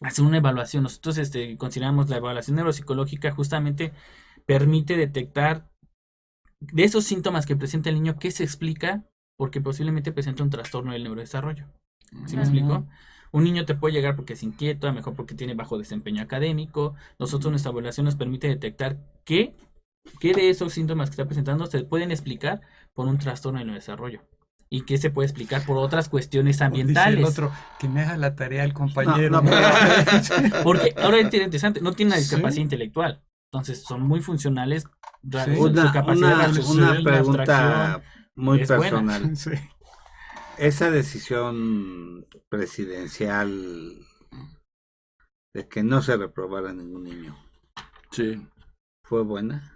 hacer una evaluación. Nosotros consideramos la evaluación neuropsicológica justamente permite detectar de esos síntomas que presenta el niño qué se explica porque posiblemente presenta un trastorno del neurodesarrollo. ¿Sí me Ujú. explico? Un niño te puede llegar porque es inquieto, a lo mejor porque tiene bajo desempeño académico. Nosotros, nuestra evaluación nos permite detectar qué de esos síntomas que está presentando se pueden explicar por un trastorno del neurodesarrollo. Y qué se puede explicar por otras cuestiones Dice el ambientales. otro, que me haga la tarea el compañero. No, pero- Porque ahora es interesante, no tiene una Sí. discapacidad intelectual. Entonces son muy funcionales. Sí. Su capacidad de Una raciocinación, pregunta abstracción. muy es buena. personal. Sí. Esa decisión presidencial de que no se reprobara ningún niño, Sí. ¿fue buena?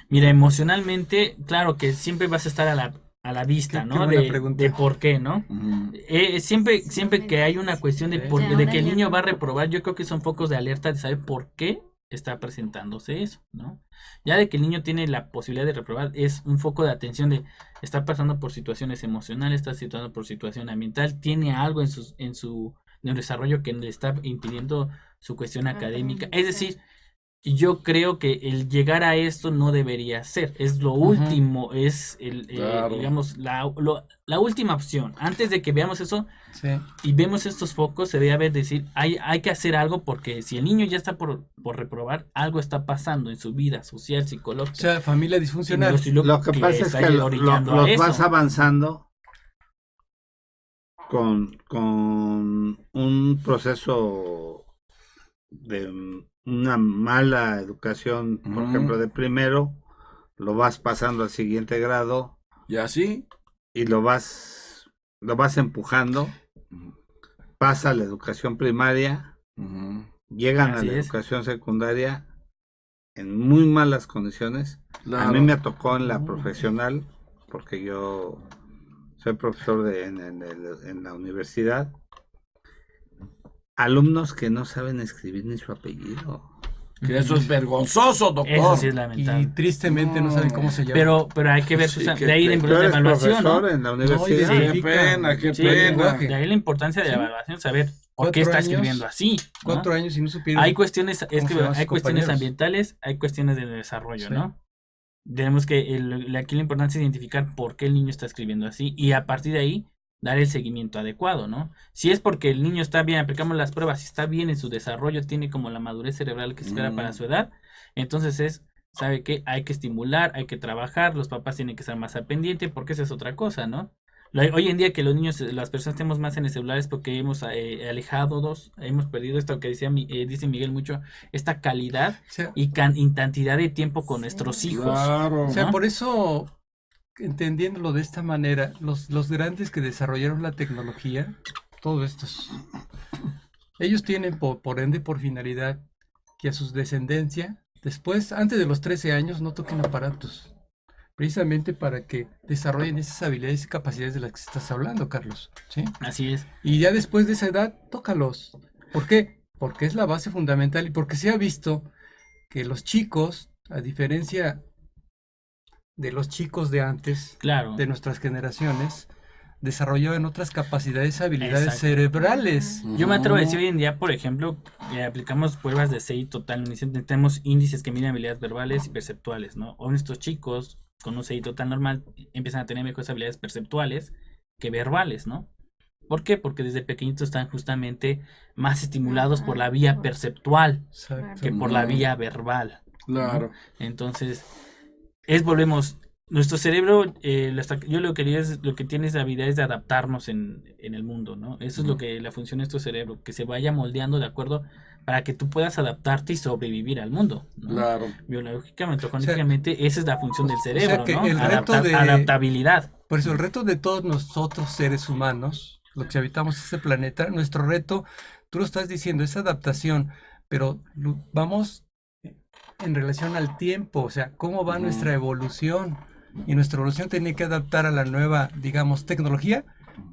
Mira, emocionalmente, claro que siempre vas a estar a la vista, Qué ¿no? buena pregunta. De por qué, ¿no? Ujú. Siempre que hay una cuestión de, Sí. de que el niño va a reprobar, yo creo que son focos de alerta de saber por qué está presentándose eso, ¿no? Ya de que el niño tiene la posibilidad de reprobar, es un foco de atención de estar pasando por situaciones emocionales, está pasando por situación ambiental, tiene algo en su neurodesarrollo que le está impidiendo su cuestión académica. Es decir, yo creo que el llegar a esto no debería ser, es lo último, es Claro. digamos, la última opción. Antes de que veamos eso Sí. y vemos estos focos, se debe decir, hay que hacer algo porque si el niño ya está por reprobar, algo está pasando en su vida social, O psicológica. sea, familia y disfuncional. Lo que pasa es está que orillando a los eso. vas avanzando con un proceso de una mala educación, por Ujú. ejemplo, de primero, lo vas pasando al siguiente grado ¿Y así? y lo vas empujando, pasa a la educación primaria, Ujú. llegan a Así la es. educación secundaria en muy malas condiciones. Claro. A mí me tocó en la profesional, porque yo soy profesor en la universidad, alumnos que no saben escribir ni su apellido. Que eso es vergonzoso, doctor. Eso sí es Y lamentable. tristemente no saben cómo se llama. Pero hay que ver, Sí, o sea, que- de ahí la que- ¿Tú importancia de eres la evaluación, ¿no? profesor en la universidad? sí. Qué pena, qué Sí, pena. lenguaje. De ahí la importancia de la Sí. evaluación, saber por qué 4 está años, escribiendo así, ¿no? 4 años y no supieron. Hay cuestiones, ¿Cómo se llaman sus hay cuestiones compañeros? ambientales, hay cuestiones de desarrollo, Sí. ¿no? Tenemos que, aquí la importancia es identificar por qué el niño está escribiendo así y a partir de ahí dar el seguimiento adecuado, ¿no? Si es porque el niño está bien, aplicamos las pruebas, si está bien en su desarrollo, tiene como la madurez cerebral que se espera para su edad, entonces ¿sabe qué? Hay que estimular, hay que trabajar, los papás tienen que estar más al pendiente, porque esa es otra cosa, ¿no? Hoy en día que los niños, las personas estemos más en el celular es porque hemos hemos perdido esto que dice Miguel mucho, esta calidad O sea, y cantidad de tiempo con nuestros hijos. Claro. o sea, ¿no? por eso, entendiéndolo de esta manera, los grandes que desarrollaron la tecnología, todos estos, ellos tienen por ende, por finalidad, que a sus descendencia, después, antes de los 13 años, no toquen aparatos. Precisamente para que desarrollen esas habilidades y capacidades de las que estás hablando, Carlos. ¿Sí? Así es. Y ya después de esa edad, tócalos. ¿Por qué? Porque es la base fundamental y porque se ha visto que los chicos, a diferencia de los chicos de antes, Claro. de nuestras generaciones, desarrollaban otras capacidades, habilidades Exacto. cerebrales. Yo me atrevo a decir hoy en día, por ejemplo, aplicamos pruebas de CI total, tenemos índices que miden habilidades verbales y perceptuales, ¿no? O estos chicos con un CI total normal empiezan a tener mejores habilidades perceptuales que verbales, ¿no? ¿Por qué? Porque desde pequeñitos están justamente más estimulados por la vía perceptual Exacto. que por la vía verbal. Claro. Entonces, volvemos, nuestro cerebro, yo lo que diría es lo que tiene es la habilidad de adaptarnos en el mundo, ¿no? Eso es lo que la función de nuestro cerebro, que se vaya moldeando de acuerdo para que tú puedas adaptarte y sobrevivir al mundo, ¿no? Claro. Biológicamente, orgánicamente, esa es la función del cerebro, que ¿no? el reto de- Adaptabilidad. Por eso el reto de todos nosotros seres humanos, los que habitamos este planeta, nuestro reto, tú lo estás diciendo, es adaptación, pero vamos en relación al tiempo, o sea, cómo va nuestra evolución. Y nuestra evolución tiene que adaptar a la nueva, digamos, tecnología,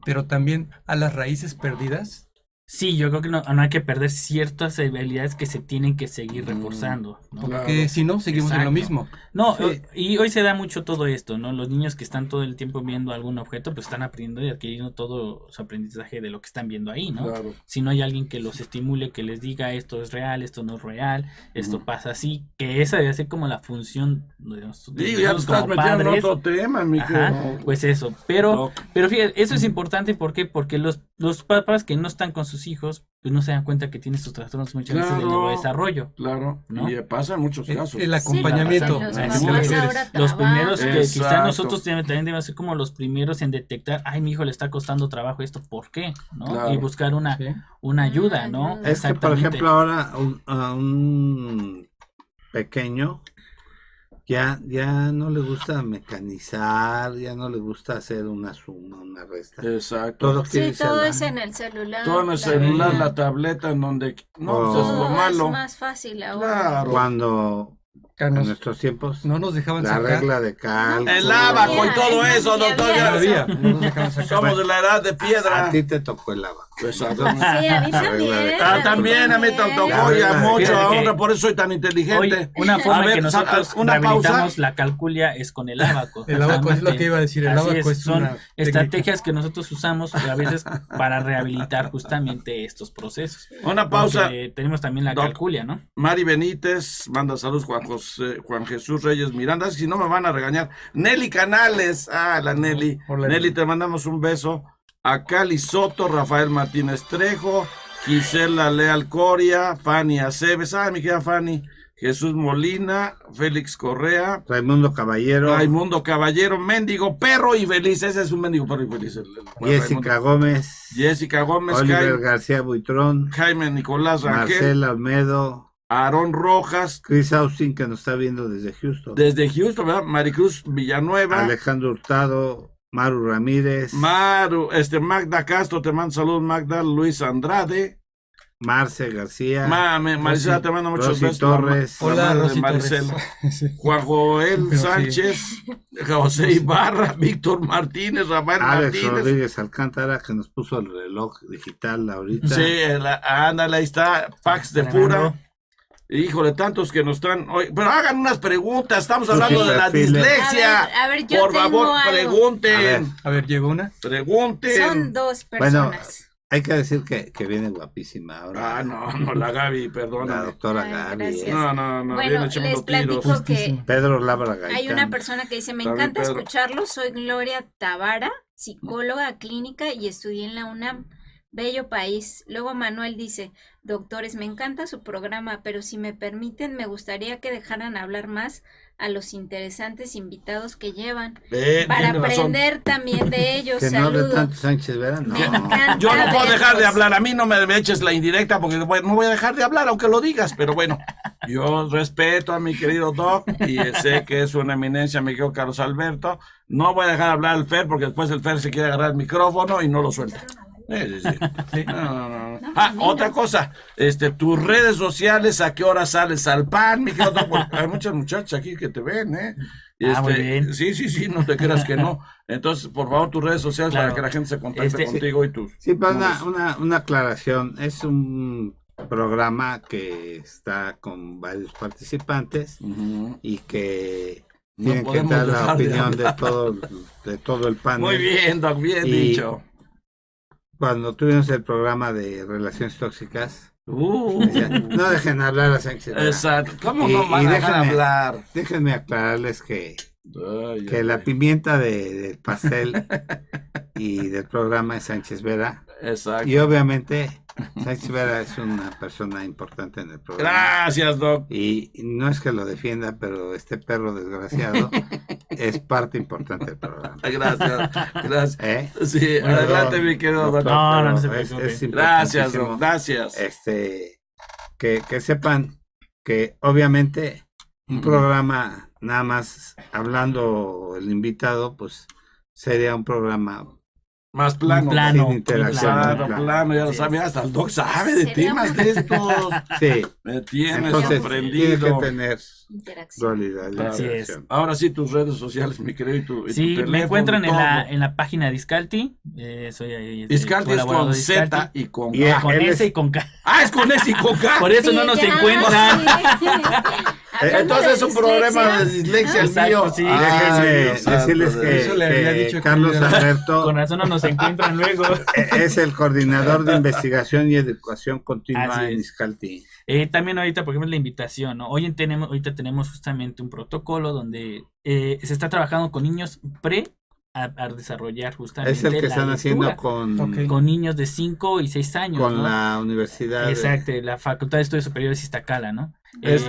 pero también a las raíces perdidas. Sí, yo creo que no hay que perder ciertas habilidades que se tienen que seguir reforzando, ¿no? Porque Claro. si no, seguimos en lo Exacto. mismo. No, Sí. y hoy se da mucho todo esto, ¿no? Los niños que están todo el tiempo viendo algún objeto, pues están aprendiendo y adquiriendo todo su aprendizaje de lo que están viendo ahí, ¿no? Claro. Si no hay alguien que los estimule, que les diga esto es real, esto no es real, esto pasa así, que esa debe ser como la función de nosotros Digo, ya te estás como metiendo en padres. otro tema, mi Ajá, querido. pues eso, pero Doc. fíjate, eso es importante, ¿por qué? Porque los papás que no están con sus hijos, pues no se dan cuenta que tienen sus trastornos muchas veces del Claro. neurodesarrollo. Claro. ¿No? Y pasa en muchos casos. El acompañamiento. Sí, los ¿a qué te papás refieres? ahora Los primeros que quizás Exacto. nosotros también debemos ser como los primeros en detectar, ay, mi hijo le está costando trabajo esto, ¿por qué? ¿No? Claro. Y buscar una Sí. ayuda, ¿no? Ayuda. Es que, por Exactamente. ejemplo, ahora a un pequeño ya no le gusta mecanizar, ya no le gusta hacer una suma, una resta. Exacto. Todo quiere Sí, todo irse es en el celular. Todo en el la celular, tablet. la tableta, en donde... No, Oh. pues es lo Todo malo. es más fácil ahora. Claro. Cuando en Carlos, nuestros tiempos no nos dejaban la sacar. regla de cálculo. El abaco y Ya, todo ya, eso, ya doctor. había ya- Todavía, no nos dejaban sacar. Somos de la edad de A piedra. ti te tocó el abaco. Exactamente. Sí, a mí La regla de también. Ah, también a mí te La tocó ya regla de- mucho Fíjate que ahora, por eso soy tan Hoy, inteligente. una forma A ver, que nosotros una rehabilitamos pausa. la calculia es con el abaco. El abaco es lo justamente. que iba a decir. El Así abaco es son una técnica. estrategias que nosotros usamos a veces para rehabilitar justamente estos procesos. Una pausa. Porque tenemos también la Doc. calculia, ¿no? Mari Benítez, manda saludos, Juan Jesús Reyes Miranda, si no me van a regañar. Nelly Canales, la Nelly. Hola, Nelly, Nelly. te mandamos un beso. A Cali Soto, Rafael Martínez Trejo, Gisela Leal Coria, Fanny Aceves, mi querida Fanny, Jesús Molina, Félix Correa, Raimundo Caballero, Raimundo Caballero, Mendigo Perro y Feliz, ese es un Mendigo Perro y Feliz. Jessica Gómez, Jessica Gómez, Oliver García Buitrón, Jaime Nicolás Rangel, Marcela Olmedo, Aarón Rojas, Chris Austin, que nos está viendo desde Houston, desde Houston, ¿verdad? Maricruz Villanueva, Alejandro Hurtado, Maru Ramírez, Maru, Magda Castro, te mando saludos, Magda, Luis Andrade, Marce García, Maricela, te mando muchos Rosy besos. Torres. la Hola, madre de Rosy Maricela. Torres. Sí. Juan Joel Pero sí. Sánchez, José Ibarra, Víctor Martínez, Rafael Alex Martínez. Rodríguez Alcántara, que nos puso el reloj digital ahorita. Sí, ándale, ahí está, Pax de Pura. Híjole, tantos que nos están hoy. Pero hagan unas preguntas, estamos hablando Sí. de la Perfiles. dislexia. A ver, yo Por tengo favor, algo. pregunten. A ver, llegó una. Pregunten. Son dos Bueno, personas. hay que decir que viene guapísima ahora. No, la Gaby, La perdóname. doctora Ay, Gaby. gracias. No, Bueno, viene echando les tiros. platico que Pedro Labra Gaitán. hay una persona que dice, me David encanta Pedro. escucharlo, soy Gloria Tavara, psicóloga clínica y estudié en la UNAM. Bello país. Luego Manuel dice, doctores, me encanta su programa, pero si me permiten, me gustaría que dejaran hablar más a los interesantes invitados que llevan para Tiene razón. aprender también de ellos. Que no de Saludos. tanto Sánchez Vera, no. Me encanta Yo no puedo dejar de verlos. hablar, a mí no me eches la indirecta porque no voy a dejar de hablar aunque lo digas, pero bueno, yo respeto a mi querido Doc y sé que es una eminencia, mi querido Carlos Alberto. No voy a dejar de hablar al Fer porque después el Fer se quiere agarrar el micrófono y no lo suelta. Sí. No. Otra cosa, tus redes sociales, ¿a qué hora sales al pan? Mi querido Doc? Porque hay muchas muchachas aquí que te ven, ¿eh? muy bien. Sí, no te creas que no. Entonces, por favor, tus redes sociales Claro. para que la gente se contacte contigo y tus. Sí, pero una aclaración. Es un programa que está con varios participantes Ujú. y que No tienen que podemos dar la dejar de opinión de hablar. todo el panel. Muy bien, Doc, bien Y- dicho. Cuando tuvimos el programa de relaciones tóxicas, Uh, decían, no dejen hablar a Sánchez Vera. exacto. ¿Cómo Y- no van y a dejar déjame- hablar? Déjenme aclararles que Ay, la pimienta del pastel y del programa es Sánchez Vera. Exacto. Y obviamente Sánchez Vera es una persona importante en el programa. Gracias, Doc. Y no es que lo defienda, pero este perro desgraciado es parte importante del programa. Gracias. ¿Eh? Sí, adelante, mi querido Doc. Doctor, No, pero no se es preocupe. Gracias, importantísimo, Doc. Gracias. que sepan que obviamente un Ujú. programa nada más hablando el invitado, pues sería un programa Más plano. Plano. sin interacción. Claro, plano. plano, ya lo Sí, sabes. Hasta el Doc sabe de Sería temas muy- de estos. Sí, Me tienes entonces tiene sorprendido. que tener Interacción. dualidad. de Así es. interacción. Ahora sí, tus redes sociales, mi querido, y tu Sí, teléfono, me encuentran y en la página de Discalti. Soy ahí. Discalti es colaborador con de Z Discalti. y con Y K. Con él S es- y con K. Ah, es con S y con K. Por eso no Sí, nos ya, encuentran. sí. Hablando Entonces es de un problema de dislexia, dislexia el Exacto, mío. sí. Déjenme Dios santo decirles de que, Dios. Eso le había que dicho Carlos que- Alberto Con razón no nos encuentran luego. es el coordinador de investigación y educación continua Así en es. Iscalti. También ahorita, por ejemplo, la invitación, ¿no? Ahorita tenemos justamente un protocolo donde se está trabajando con niños a desarrollar justamente Es el que la están lectura, haciendo con, Ok. con niños de 5 y 6 años, con ¿no? la universidad. Exacto, la Facultad de Estudios Superiores Iztacala, ¿no?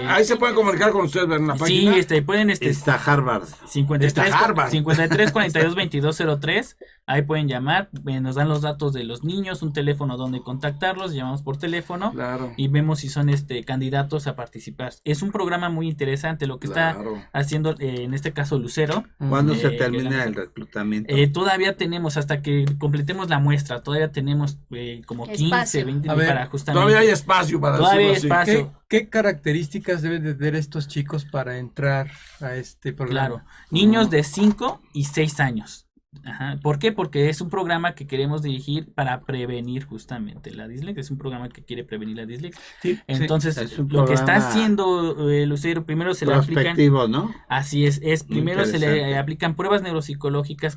Ahí se pueden comunicar con ustedes en la sí, página. pueden Está Harvard. 53 Está Harvard. 53 42 2203, ahí pueden llamar, nos dan los datos de los niños, un teléfono donde contactarlos, llamamos por teléfono Claro. y vemos si son candidatos a participar. Es un programa muy interesante lo que está Claro. haciendo en este caso Lucero. ¿Cuándo se que termina la- el reclutamiento? Todavía tenemos hasta que completemos la muestra, todavía tenemos como 15, Espacio. 20 A ver, para justamente. Todavía hay espacio para Todavía hay decirlo así. espacio. ¿Qué características deben de tener estos chicos para entrar a este programa? Claro, niños de 5 y 6 años. Ajá. ¿Por qué? Porque es un programa que queremos dirigir para prevenir justamente la dislexia. Es un programa que quiere prevenir la dislexia. Sí, Entonces, Es un lo que está programa haciendo Lucero, primero se le aplican. Prospectivo, ¿no? Así es primero se le Interesante. aplican pruebas neuropsicológicas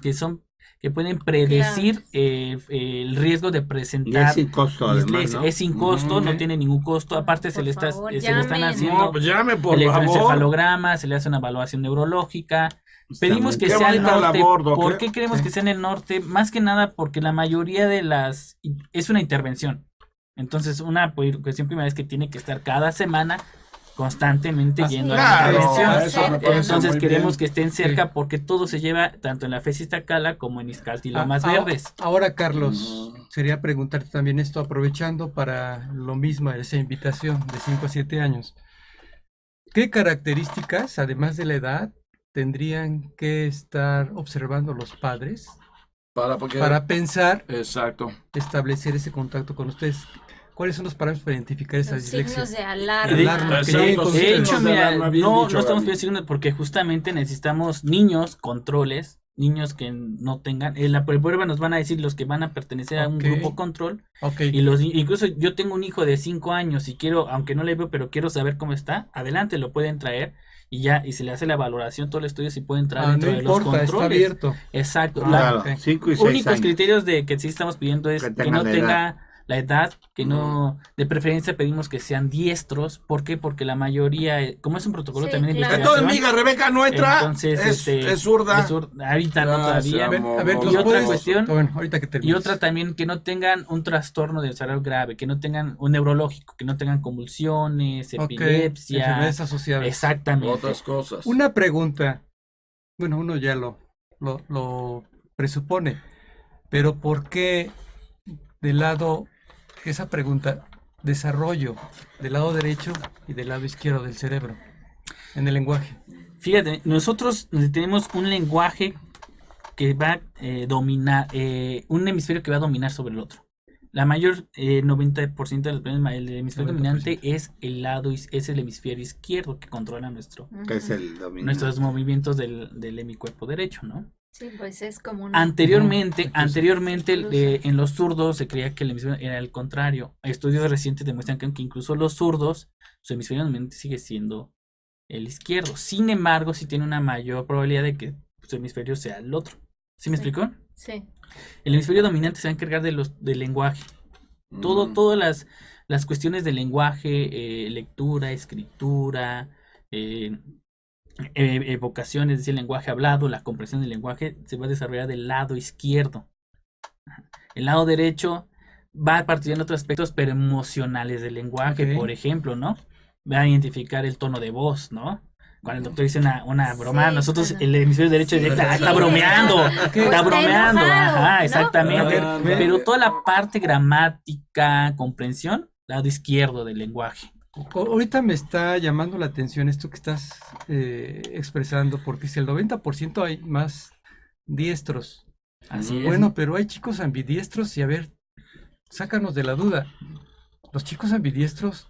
que pueden predecir el riesgo de Y presentar es sin costo, además, dislexia. ¿no? Es sin costo, no Ujú. tiene ningún costo. Aparte se Por le está favor, se le están llamen. haciendo No, pues llame, por favor. electroencefalograma, se le hace una evaluación neurológica. Pedimos que Qué sea el bonita norte. labor, Doc, ¿Por ¿eh? qué queremos que sea en el norte? Más que nada porque la mayoría de es una intervención. Entonces, una cuestión primera es que tiene que estar cada semana constantemente Así yendo es. a la Claro, intervención. eso me parece Entonces muy queremos bien. que estén cerca porque todo se lleva tanto en la FES Iztacala como en Izcalti y Lomas Ah, Verdes. Ahora, Carlos, sería preguntarte también esto, aprovechando para lo mismo, esa invitación de 5 a 7 años. ¿Qué características, además de la edad, tendrían que estar observando los padres Porque- para pensar, Exacto. establecer ese contacto con ustedes? ¿Cuáles son los parámetros para identificar esa Los dislexia? signos de alarma. Alarma, que Exacto, lleguen con sí, De ustedes. hecho, signos de mira, alarma, bien no dicho, estamos Gaby. pidiendo porque justamente necesitamos niños, controles, niños que no tengan, en la prueba nos van a decir los que van a pertenecer a un Ok. grupo control Ok, y incluso yo tengo un hijo de 5 años y quiero, aunque no le veo, pero quiero saber cómo está, adelante lo pueden traer y se le hace la valoración, todo el estudio si puede entrar dentro no de los importa, está controles. abierto. Exacto. Ah, Claro, ok. 5 y 6 Únicos años. criterios de que sí estamos pidiendo es Que que tengan no la tenga la edad, que no, de preferencia pedimos que sean diestros. ¿Por qué? Porque la mayoría, como es un protocolo Sí, también de claro. Entonces, investigación, mi hija Rebeca no entra. entonces, Es zurda. ahorita no todavía. A ver, Y ¿los otra puedes- cuestión- Bueno, ahorita que Y termines. otra también, que no tengan un trastorno de desarrollo grave, que no tengan un neurológico, que no tengan convulsiones, Ok, epilepsia. enfermedades asociadas. Exactamente. Otras cosas. Una pregunta, bueno, uno ya lo presupone, pero ¿por qué del lado, esa pregunta, desarrollo del lado derecho y del lado izquierdo del cerebro en el lenguaje? Fíjate, nosotros tenemos un lenguaje que va a dominar, un hemisferio que va a dominar sobre el otro. La mayor 90% del el hemisferio 90%. dominante es es el hemisferio izquierdo que controla Que es el dominante. nuestros movimientos del hemicuerpo derecho, ¿no? Sí, pues es como un... Anteriormente, Ujú. anteriormente Incluso. en los zurdos se creía que el hemisferio era el contrario. Estudios recientes demuestran que incluso los zurdos, su hemisferio dominante sigue siendo el izquierdo. Sin embargo, sí tiene una mayor probabilidad de que su hemisferio sea el otro. ¿Sí me Sí. explicó? Sí. El hemisferio dominante se va a encargar del lenguaje. Todas las cuestiones del lenguaje, lectura, escritura, evocación, es decir, el lenguaje hablado, la comprensión del lenguaje, se va a desarrollar del lado izquierdo. El lado derecho va a partir en otros aspectos, pero emocionales del lenguaje, Ok. por ejemplo, ¿no? Va a identificar el tono de voz, ¿no? Cuando el doctor dice una broma, Sí, nosotros cuando- el hemisferio derecho Sí, dice, "Ah, está sí, bromeando, o está está bromeando", enojado, ajá, ¿no? exactamente. Ah, Pero toda la parte gramática, comprensión, lado izquierdo del lenguaje. Ahorita me está llamando la atención esto que estás expresando, porque si el 90% hay más diestros. Así es. Bueno, pero hay chicos ambidiestros y a ver, sácanos de la duda. ¿Los chicos ambidiestros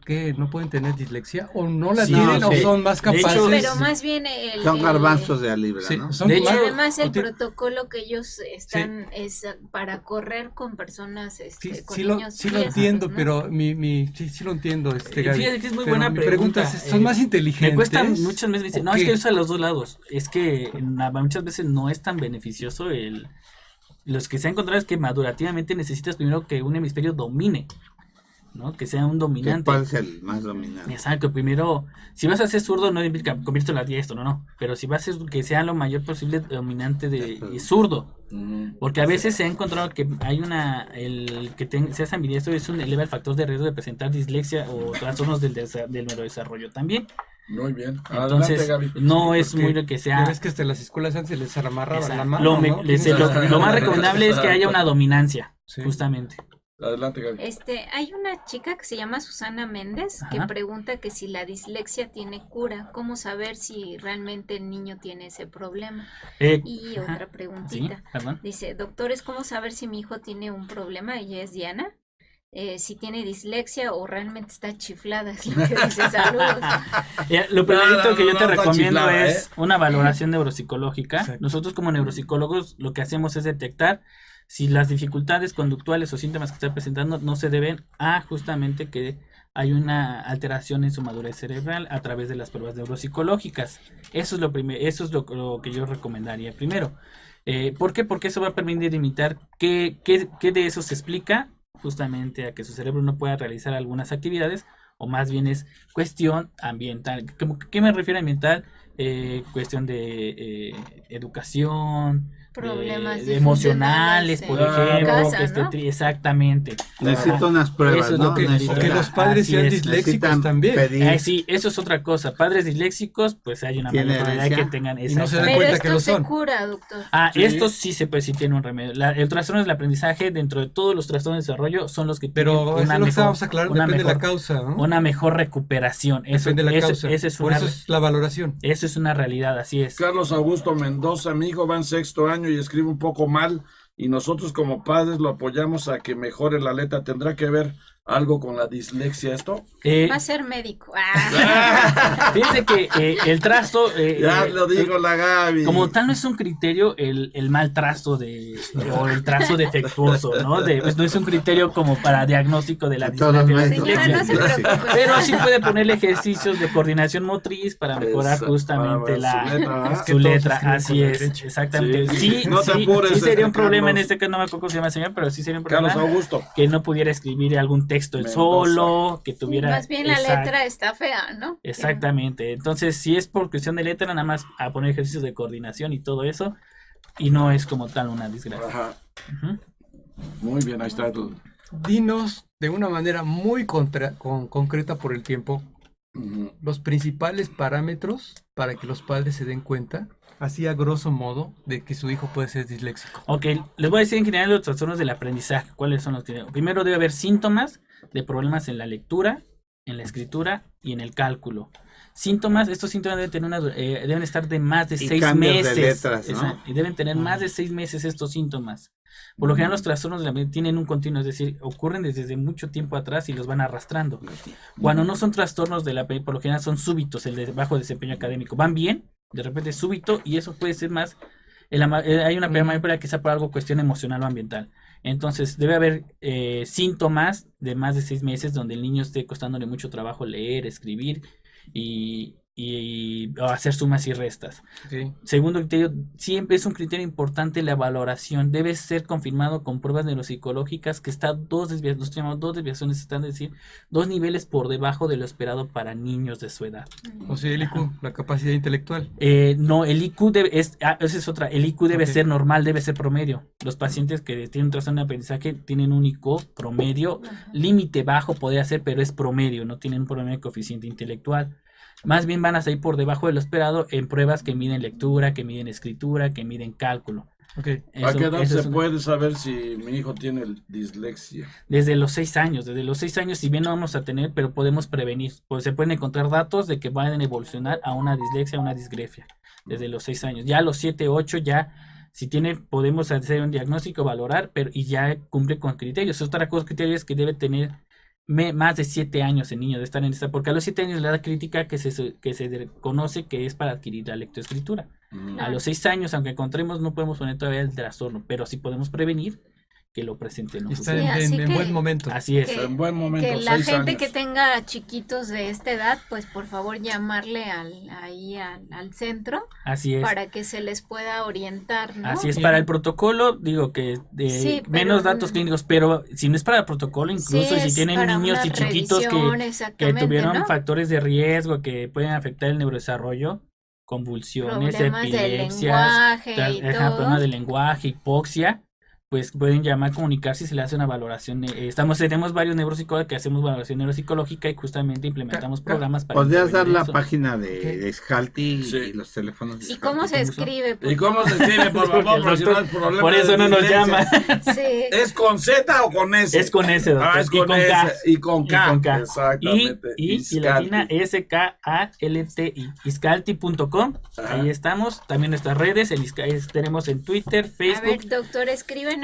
qué no pueden tener dislexia o no la Sí, tienen o sí. son más De hecho, capaces? Pero más bien Son garbanzos de a libra, Sí, ¿no? son De Y hecho, más- además el no tiene- protocolo que ellos están es para correr con personas, Sí, con sí lo niños entiendo, diestros, ¿no? pero sí lo entiendo, Gaby. Fíjate que es muy Pero buena mi pregunta. es, ¿son más inteligentes? Me cuesta muchas veces, me dicen, no, ¿O es qué? que usa los dos lados. Es que muchas veces no es tan beneficioso los que se ha encontrado es que madurativamente necesitas primero que un hemisferio domine, ¿no? Que sea un dominante. ¿Cuál es el más dominante? Exacto, primero, si vas a ser zurdo, no implica conviértelo a diestro, no. Pero si vas a ser que sea lo mayor posible dominante de zurdo. Porque a veces se ha encontrado que hay el que seas ambidiestro eleva el factor de riesgo de presentar dislexia o trastornos del neurodesarrollo también. Muy bien. Entonces, no es porque muy lo que Ya sea. ves que hasta las escuelas antes les amarraban la Exacto. mano, Lo, ¿no? lo más recomendable es que haya una dominancia, Sí. justamente. Adelante, Gaby. Hay una chica que se llama Susana Méndez que Ajá. pregunta que si la dislexia tiene cura, ¿cómo saber si realmente el niño tiene ese problema? Y Ajá. otra Sí, preguntita. perdón. Dice, doctores, ¿cómo saber si mi hijo tiene un problema? Ella es Diana. Si tiene dislexia o realmente está chiflada, es lo que dice. Saludos. Lo primerito que yo te no está recomiendo chiflada, es una valoración neuropsicológica. Exacto. Nosotros como neuropsicólogos lo que hacemos es detectar si las dificultades conductuales o síntomas que está presentando no se deben a justamente que hay una alteración en su madurez cerebral a través de las pruebas neuropsicológicas. Eso es eso es lo que yo recomendaría primero. ¿Por qué? Porque eso va a permitir imitar qué de eso se explica justamente a que su cerebro no pueda realizar algunas actividades, o más bien es cuestión ambiental. ¿Qué me refiero a ambiental? Cuestión de educación, Problemas de emocionales, disfuncionales por en ejemplo, casa, que ¿no? exactamente. Necesito unas pruebas, Eso es ¿no? lo que Necesito- O que los padres Así sean es, disléxicos necesitan también. pedir- Sí, eso es otra cosa. Padres disléxicos, pues hay una ¿Tiene mayor probabilidad de que herencia? tengan Y no se dan Pero cuenta esto que lo se son. cura, doctor. Sí. Estos sí tienen un remedio. El trastorno del aprendizaje, dentro de todos los trastornos de desarrollo, son los que Pero tienen eso es lo que mejor, estábamos aclarando, una depende de la mejor- causa, ¿no? una mejor recuperación. Depende de la causa. Esa es Por una, eso es la valoración. eso es una realidad, así es. Carlos Augusto Mendoza, mi hijo va en 6º año y escribe un poco mal y nosotros como padres lo apoyamos a que mejore la letra. ¿Tendrá que ver algo con la dislexia esto? Va a ser médico. Ah. Fíjense que el trasto, Ya lo dijo la Gaby. como tal, no es un criterio el mal trasto o el trazo defectuoso, ¿no? Pues no es un criterio como para diagnóstico de la Todos dislexia. maestros Sí, no se preocupe. Pero sí puede ponerle ejercicios de coordinación motriz para mejorar Esa, justamente para su letra, ¿ah? Es que su todos letra. escriben Así con la es, derecha. exactamente. Sí. Sí, No te sí, apures, sí sería un Carlos. problema en este caso, no me acuerdo cómo se llama el señor, pero sí sería un Carlos problema Augusto. que no pudiera escribir algún texto él Mendoza. solo, que Sí, tuviera... más bien la exact- letra está fea, ¿no? Exactamente. Entonces, si es por cuestión de letra, nada más a poner ejercicios de coordinación y todo eso, y no es como tal una desgracia. Ajá. Ujú. Muy bien, ahí está el... Dinos de una manera muy concreta por el tiempo Ujú. los principales parámetros para que los padres se den cuenta, así a grosso modo, de que su hijo puede ser disléxico. Ok, les voy a decir en general los trastornos del aprendizaje. ¿Cuáles son los que? Primero debe haber síntomas de problemas en la lectura, en la escritura y en el cálculo. Síntomas, estos síntomas deben tener deben estar de más de Y 6 cambios de meses. letras, ¿no? Exacto, y deben tener más de 6 meses estos síntomas. Por lo general los trastornos de la mente tienen un continuo, es decir, ocurren desde mucho tiempo atrás y los van arrastrando. Cuando no son trastornos de la mente, por lo general son súbitos, el de bajo desempeño académico. Van bien, de repente súbito, y eso puede ser más, hay una pena mayor para que sea por algo cuestión emocional o ambiental. Entonces debe haber síntomas de más de 6 meses donde el niño esté costándole mucho trabajo leer, escribir y hacer sumas y restas. ¿Sí? Segundo criterio, siempre es un criterio importante la valoración. Debe ser confirmado con pruebas neuropsicológicas que está dos desviaciones, están, es decir, 2 niveles por debajo de lo esperado para niños de su edad. O sea, el IQ, la capacidad intelectual. No, el IQ esa es otra. El IQ debe Ok. ser normal, debe ser promedio. Los pacientes que tienen un trastorno de aprendizaje tienen un IQ promedio, límite bajo podría ser, pero es promedio, no tienen un promedio de coeficiente intelectual. Más bien van a salir por debajo de lo esperado en pruebas que miden lectura, que miden escritura, que miden cálculo. Ok. ¿A qué edad eso se es puede saber si mi hijo tiene dislexia? desde los 6 años. Desde los 6 años, si bien no vamos a tener, pero podemos prevenir. Pues se pueden encontrar datos de que van a evolucionar a una dislexia, a una disgrefia. Desde los 6 años. Ya a los 7, 8 ya, si tiene, podemos hacer un diagnóstico, valorar, pero y ya cumple con criterios. Otra cosa, criterio es que debe tener más de 7 años el niño de estar en esta, porque a los 7 años es la edad crítica que se conoce que es para adquirir la lectoescritura. A los 6 años, aunque encontremos, no podemos poner todavía el trastorno, pero sí podemos prevenir que lo presenten. Y está Sí, así en que- buen momento. Así es. que- En buen momento, Que la 6 gente años. que tenga chiquitos de esta edad, pues por favor llamarle al centro Así es. para que se les pueda orientar, ¿no? Así es, para el protocolo, digo que Sí, pero- menos datos clínicos, pero si no es para el protocolo, incluso Sí, si es tienen para niños una y chiquitos revisión, que exactamente, tuvieron ¿no? factores de riesgo que pueden afectar el neurodesarrollo, convulsiones, Problemas del epilepsias, lenguaje y todo. problemas de lenguaje, hipoxia, pues pueden llamar, comunicarse y se le hace una valoración. Tenemos varios neuropsicólogos que hacemos valoración neuropsicológica y justamente implementamos programas para ¿Podrías dar intervenir la eso. página de Scalti Sí. y los teléfonos de ¿Y cómo se Scalti? escribe? ¿Y cómo se escribe, por favor? El Porque si no doctor- es problema Por eso de no nos dislexia. llama. Sí. ¿Es con Z o con S? Es con S, doctor. Ah, es y con con S. K. Y con K. Y con K. Exactamente. Y latina SKALTI. Iscalti.com. Ajá. Ahí estamos. También nuestras redes. Tenemos en Twitter, A Facebook. ver, doctor, escríbenos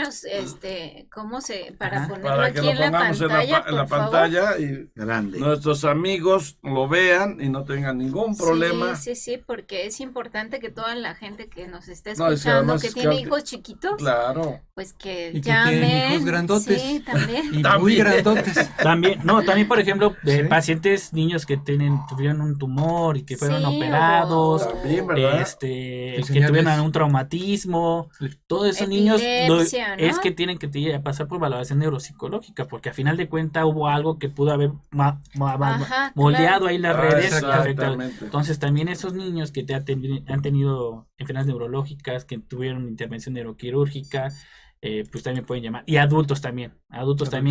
cómo para Ajá. ponerlo Para que aquí lo en la pongamos pantalla, en la por favor. pantalla y Grande. nuestros amigos lo vean y no tengan ningún problema. Sí, sí, sí, porque es importante que toda la gente que nos esté No, es que escuchando, además que es tiene que- hijos chiquitos, Claro. pues que Y que tienen llamen. hijos grandotes. Sí, también. Y muy También. grandotes. También, por ejemplo, de Sí. pacientes, niños que tuvieron un tumor y que fueron Sí, operados. También, ¿verdad? Que Enseñarles- tuvieron un traumatismo, todos esos niños Epilepsia, ¿no? es que tienen que pasar por valoración neuropsicológica, porque a final de cuentas hubo algo que pudo haber Ajá, moldeado claro. ahí las Ah, redes y afectado. exactamente. Entonces también esos niños que han tenido enfermedades neurológicas, que tuvieron intervención neuroquirúrgica, pues también pueden llamar. Y adultos también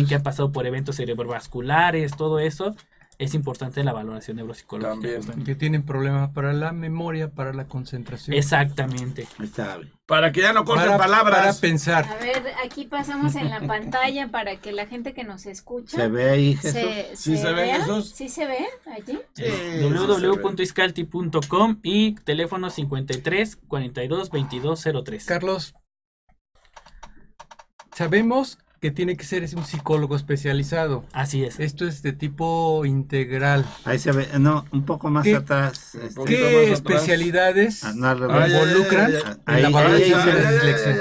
que han pasado por eventos cerebrovasculares, todo eso. Es importante la valoración neuropsicológica. También. Y justamente. que tienen problemas para la memoria, para la concentración. Exactamente. Ahí está. Para que ya no corten para palabras. pensar. A ver, aquí pasamos en la pantalla para que la gente que nos escucha ¿Se ve ahí, Jesús? ¿Sí se ve, vea. Jesús? ¿Sí se ve allí? www.iscalti.com y teléfono 53 42 22 03. Carlos, sabemos que tiene que ser un psicólogo especializado. Así es. Esto es de tipo integral. Ahí se ve, no, un poco más ¿Qué- atrás. Un poquito ¿Qué más atrás. especialidades No, al revés. involucran Ahí, en la ahí, valoración ahí, de la ahí, dislexia?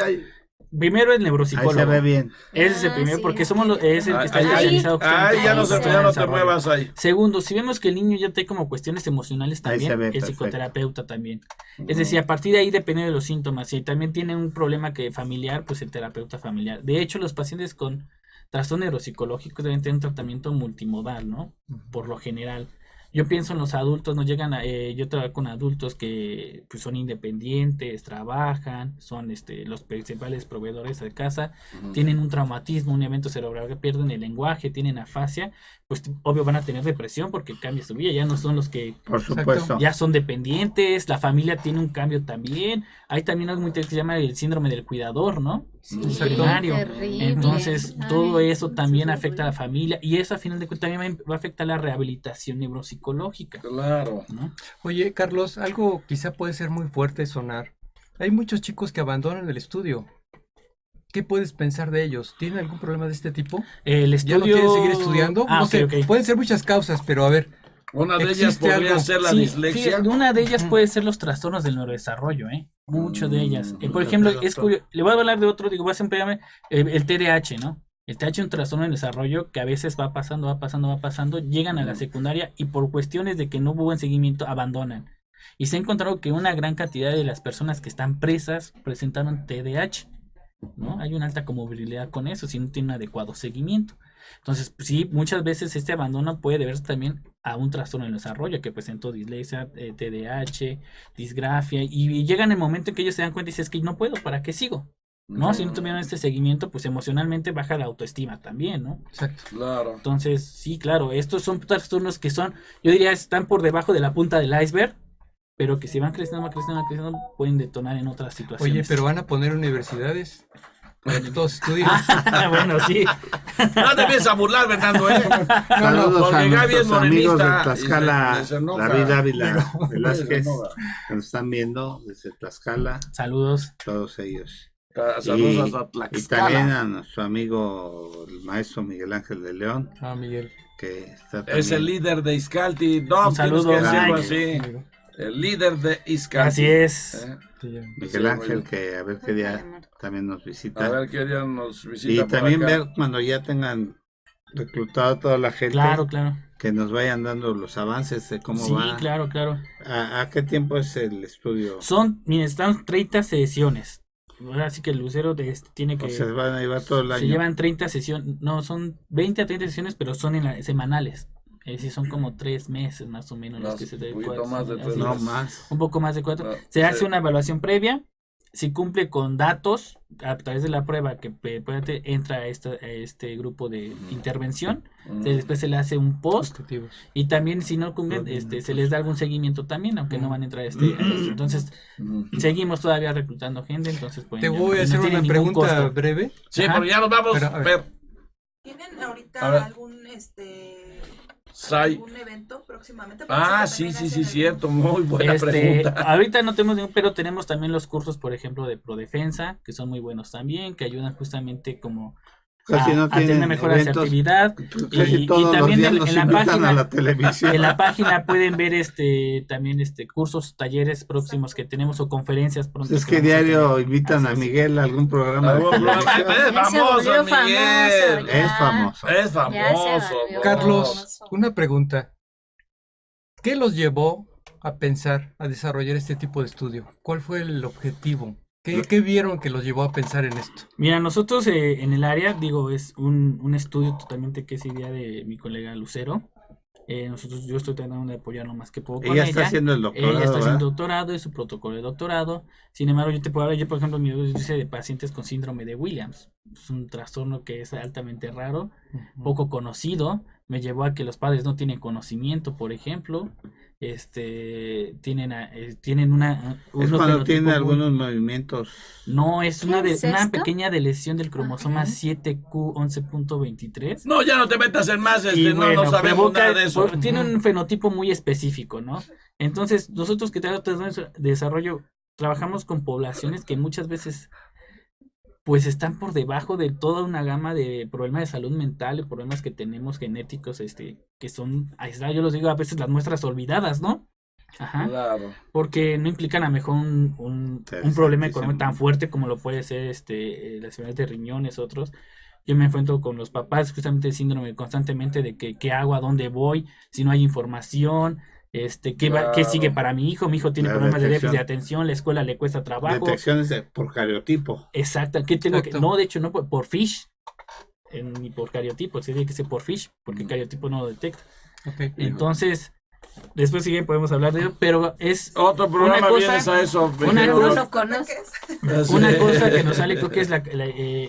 Primero el ahí neuropsicólogo. se ve bien. Ese es el Ah, primero, sí, porque sí. es el que está Ahí. especializado justamente Ya en no, los ya trastornos no de te desarrollo. muevas ahí. Segundo, si vemos que el niño ya tiene como cuestiones emocionales Ahí se también, ve el perfecto. psicoterapeuta también. Es decir, a partir de ahí depende de los síntomas. Si también tiene un problema que familiar, pues el terapeuta familiar. De hecho, los pacientes con trastorno neuropsicológico deben tener un tratamiento multimodal, ¿no? Por lo general. Yo pienso en los adultos, nos llegan yo trabajo con adultos que pues, son independientes, trabajan, son los principales proveedores de casa, tienen un traumatismo, un evento cerebral que pierden el lenguaje, tienen afasia, pues obvio van a tener depresión porque cambia su vida, ya no son los que Por supuesto. ya son dependientes, la familia tiene un cambio también. Hay también algo muy interesante que se llama el síndrome del cuidador, ¿no? Sí, Primario. terrible. Entonces, Ay. todo eso también afecta a la familia y eso a final de cuentas también va a afectar la rehabilitación neuropsicológica, Claro. ¿no? Oye, Carlos, algo quizá puede ser muy fuerte sonar. Hay muchos chicos que abandonan el estudio. ¿Qué puedes pensar de ellos? ¿Tienen algún problema de este tipo? El ¿Ya estudio... no quieren seguir estudiando? Ah, No ok, sé, ok. pueden ser muchas causas, pero a ver, Una de ellas ¿Existe podría algo? ser la Sí, dislexia. fíjate, una de ellas Ujú. puede ser los trastornos del neurodesarrollo, ¿eh? Muchas de ellas. Por Doctor. ejemplo, le voy a hablar de otro, digo, voy a siempre llamarme el TDAH, ¿no? El TDAH es un trastorno del desarrollo que a veces va pasando, llegan a la secundaria y por cuestiones de que no hubo buen seguimiento, abandonan. Y se ha encontrado que una gran cantidad de las personas que están presas presentaron TDAH, ¿no? Hay una alta comorbilidad con eso, si no tiene un adecuado seguimiento. Entonces, pues, sí, muchas veces este abandono puede deberse también a un trastorno del desarrollo que presentó dislexia, TDAH, disgrafia, y llegan el momento en que ellos se dan cuenta y dicen, es que no puedo, ¿para qué sigo? ¿No? Si no tuvieron este seguimiento, pues emocionalmente baja la autoestima también, ¿no? exacto. Claro. Entonces, sí, claro, estos son trastornos que son, yo diría, están por debajo de la punta del iceberg, pero que si van creciendo, pueden detonar en otras situaciones. Oye, pero van a poner universidades para que todos estudien. Bueno, sí. No te empieces a burlar, Fernando, ¿eh? Saludos porque a Gaby es nuestros amigos de morenista Tlaxcala, y se enoja. David Ávila Velázquez, Se enoja. que nos están viendo desde Tlaxcala, Saludos. todos ellos. Saludos a Y Tlaxcala. también a nuestro amigo, el maestro Miguel Ángel de León, Ah, Miguel. que está Es el también. líder de Iscalti. No, Un saludo, tienes que decirlo Mike. así. El líder de Iscalti. Así es. ¿Eh? Sí, ya. Miguel Sí, muy Ángel, bien. que a ver qué día también nos A visita. ver qué día nos visita Y por también acá. ver cuando ya tengan reclutado toda la gente, Claro, claro. que nos vayan dando los avances de cómo Sí, va. claro, claro. ¿A qué tiempo es el estudio? Miren, están 30 sesiones. Ahora sí que el Lucero tiene que... O se van a llevar todo el se año. llevan 30 sesiones, no, son 20 a 30 sesiones, pero son semanales. Es decir, son como 3 meses más o menos los Más, que se un deben poquito más de 3 No meses. más. un poco más de 4. No, Se hace sí. una evaluación previa. Si cumple con datos a través de la prueba que entra a este grupo de intervención, después se le hace un post Objetivos. y también si no cumplen, se les da algún seguimiento también, aunque no van a entrar a esto. Entonces, seguimos todavía reclutando gente, entonces pues, Te ya voy a no hacer tiene una ningún pregunta costo. breve. Sí, Ajá. pero ya nos vamos. Pero, a ver. Ver, ¿Tienen A ahorita ver. algún Sai. algún evento próximamente? Porque sé Ah, que sí, también sí, hacen sí, algún- cierto. Muy buena pregunta. Ahorita no tenemos ningún, pero tenemos también los cursos, por ejemplo, de Prodefensa, que son muy buenos también, que ayudan justamente como Casi no a tener tienen mejor eventos. asertividad. Casi Y todos los también días en nos la invitan página- a la televisión. En la página pueden ver también cursos, talleres próximos que tenemos o conferencias pronto. Es que que vamos a diario tener. invitan a Así es. Miguel a algún programa de Algún programa. televisión. Es Ya se famoso, volvió Miguel. famoso, ya. Es famoso. Es Ya se famoso. volvió. Carlos, una pregunta. ¿Qué los llevó a pensar, a desarrollar este tipo de estudio? ¿Cuál fue el objetivo? ¿Qué vieron que los llevó a pensar en esto? Mira, nosotros en el área, digo, es un estudio totalmente que es idea de mi colega Lucero. Yo estoy tratando de apoyar lo más que puedo con Ella está haciendo el Ella doctorado, está haciendo ¿verdad? doctorado, es su protocolo de doctorado. Sin embargo, yo te puedo hablar, yo por ejemplo, mi hice de pacientes con síndrome de Williams. Es un trastorno que es altamente raro, poco conocido. Me llevó a que los padres no tienen conocimiento, por ejemplo. Tienen Es unos cuando tiene fenotipos muy- algunos movimientos. No, es ¿Qué una es una esto? pequeña deleción del cromosoma Ajá. 7q11.23. No, ya no te metas en más. Y No, bueno, no sabemos provoca- nada de eso. tiene un fenotipo muy específico, ¿no? Entonces, nosotros que tenemos de desarrollo, trabajamos con poblaciones que muchas veces pues están por debajo de toda una gama de problemas de salud mental y problemas que tenemos genéticos, que son, yo los digo, a veces las muestras olvidadas, ¿no? Ajá. Claro. Porque no implican a lo mejor un problema económico tan fuerte como lo puede ser las enfermedades de riñones, otros. Yo me enfrento con los papás justamente el síndrome constantemente de que qué hago, a dónde voy, si no hay información, qué sigue para mi hijo tiene La problemas de déficit de detección. atención, la escuela le cuesta trabajo. Detecciones por cariotipo. Exacto, ¿qué tengo que? Exacto. No, de hecho no por FISH, ni por cariotipo, tiene que ser por FISH, porque el cariotipo no lo detecta. Ok. Entonces, después sí que podemos hablar de ello, pero es Otro programa una cosa- vienes a eso. una Miguel. No cosa- lo conozco. una cosa que nos sale, creo que es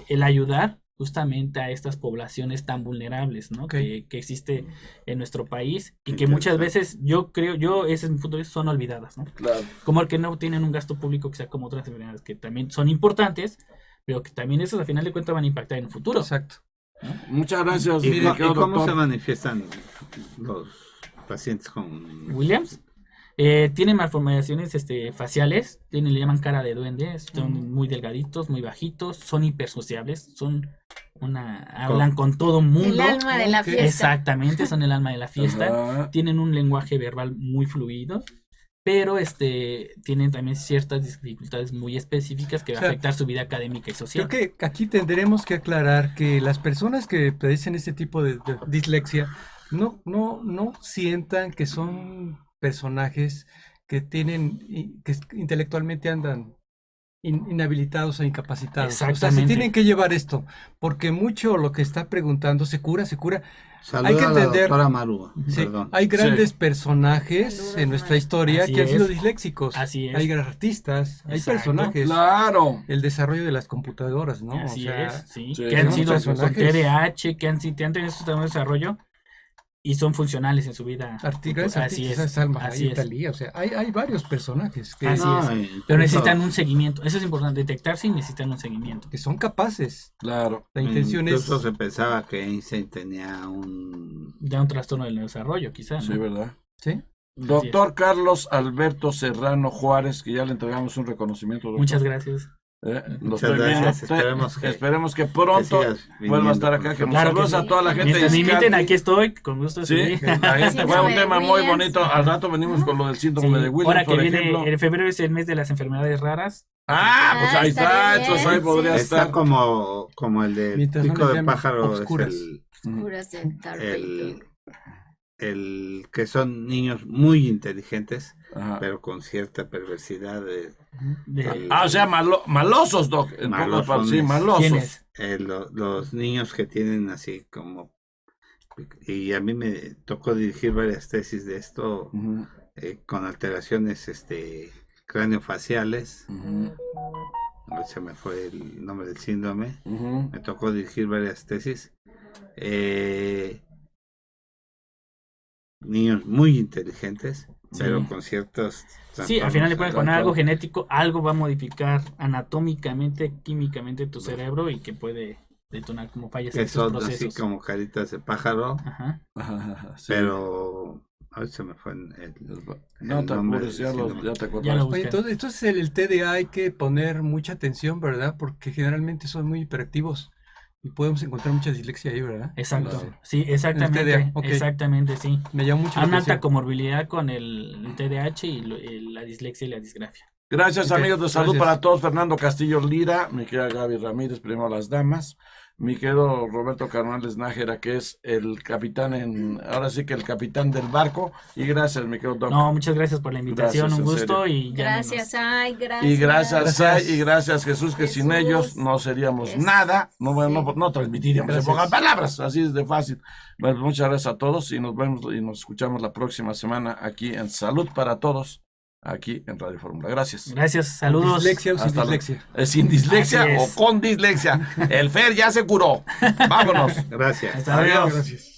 el ayudar justamente a estas poblaciones tan vulnerables, ¿no? Ok. Que existe en nuestro país y que muchas veces, ese es mi punto de vista, son olvidadas, ¿no? Claro. Como el que no tienen un gasto público que sea como otras enfermedades que también son importantes, pero que también esos al final de cuentas van a impactar en el futuro. Exacto. Muchas gracias, ¿Y, mi co- querido y cómo doctor. se manifiestan los pacientes con Williams tiene malformaciones faciales, le llaman cara de duende, son muy delgaditos, muy bajitos, son hipersociables, hablan con todo mundo. El alma de la Ok. fiesta. Exactamente, son el alma de la fiesta. Ajá. Tienen un lenguaje verbal muy fluido, pero tienen también ciertas dificultades muy específicas que va O sea, a afectar su vida académica y social. Creo que aquí tendremos que aclarar que las personas que padecen este tipo de dislexia no sientan que son personajes que que intelectualmente andan inhabilitados o incapacitados. O sea, se Exactamente. tienen que llevar esto, porque mucho lo que está preguntando se cura. Saluda Hay que a la entender- doctora Marúa. Sí, Perdón. hay grandes Sí. personajes Saludos, en nuestra Mari. historia Así que han sido es. disléxicos. Así es. Hay artistas, hay Exacto. personajes. Claro. El desarrollo de las computadoras, ¿no? Así O sea, es, sí. sí, Que han tenemos sido con personajes. TDAH, que han tenido este desarrollo y son funcionales en su vida. grandes Así artistas, es. Salma Así Hayek, es. Talía, o sea, hay varios personajes que, Así es. incluso- Pero necesitan un seguimiento. Eso es importante, detectarse y necesitan un seguimiento. que son capaces. Claro. La intención es... Incluso se pensaba que Einstein tenía un... Ya un trastorno del desarrollo, quizás. Sí, ¿verdad? ¿Sí? Doctor Carlos Alberto Serrano Juárez, que ya le entregamos un reconocimiento. doctor. Muchas gracias. Lo Muchas estoy viendo. gracias, esperemos que pronto sigas vuelva a estar viniendo acá. Que con nos Claro saludes que a sí. toda la gente Mientras me de inviten, Iscali. aquí estoy, con gusto. Sí, Sí. la gente fue un Síndrome de tema muy Williams. bonito. Al rato venimos con lo del síndrome Sí. de Williams, Ahora que por viene, ejemplo. en febrero es el mes de las enfermedades raras. Pues ahí está. estaría Entonces ahí bien, podría sí. Está estar. como el de Mientras no pico les de llamen pájaro, obscuras. Curas de el, el que son niños muy inteligentes, Ajá. pero con cierta perversidad. De- O sea, malosos, Doc. En pocas Malosones. palabras, sí, malosos. ¿Quién es? Los niños que tienen así como... Y a mí me tocó dirigir varias tesis de esto Ujú, con alteraciones craneofaciales. ujú, A ver, se me fue el nombre del síndrome. ujú. Me tocó dirigir varias tesis. Niños muy inteligentes, pero con ciertos... Sí, al final de cuentas, con Trastorno. algo genético, algo va a modificar anatómicamente, químicamente tu cerebro y que puede detonar como fallas en que tus son así procesos. como caritas de pájaro, Ajá. Ajá, sí. pero a ver, se me fue No te nombre apures, del ya síndrome. te Ya acordaste. lo Oye, buscan. entonces el TDA hay que poner mucha atención, ¿verdad? Porque generalmente son muy hiperactivos y podemos encontrar mucha dislexia ahí, ¿verdad? Exacto. Claro. Sí, exactamente. TDA, ok. Exactamente, sí. Me llama mucho la Hay una alta atención. comorbilidad con el TDAH y la dislexia y la disgrafia. Gracias, Ok, amigos de salud gracias. para todos. Fernando Castillo Lira, mi querida Gaby Ramírez, primero las damas. Mi querido Roberto Carnales Nájera, que es el capitán ahora sí que el capitán del barco. Y gracias, mi querido Doc. No, muchas gracias por la invitación, Gracias, un en gusto serio. y ya Gracias, ay, gracias. Y gracias, Gracias. Sai, y gracias, Jesús, que sin Jesús. ellos no seríamos Jesús. nada, no, Sí. no transmitiríamos en Gracias. pocas palabras, así es de fácil. Bueno, muchas gracias a todos y nos vemos y nos escuchamos la próxima semana aquí en Salud para Todos, aquí en Radio Fórmula. Gracias. Gracias, saludos. Dislexia o sin Hasta luego. dislexia. Sin dislexia Así o es. con dislexia. El Fer ya se curó. Vámonos. Gracias. Hasta luego. Adiós. Gracias.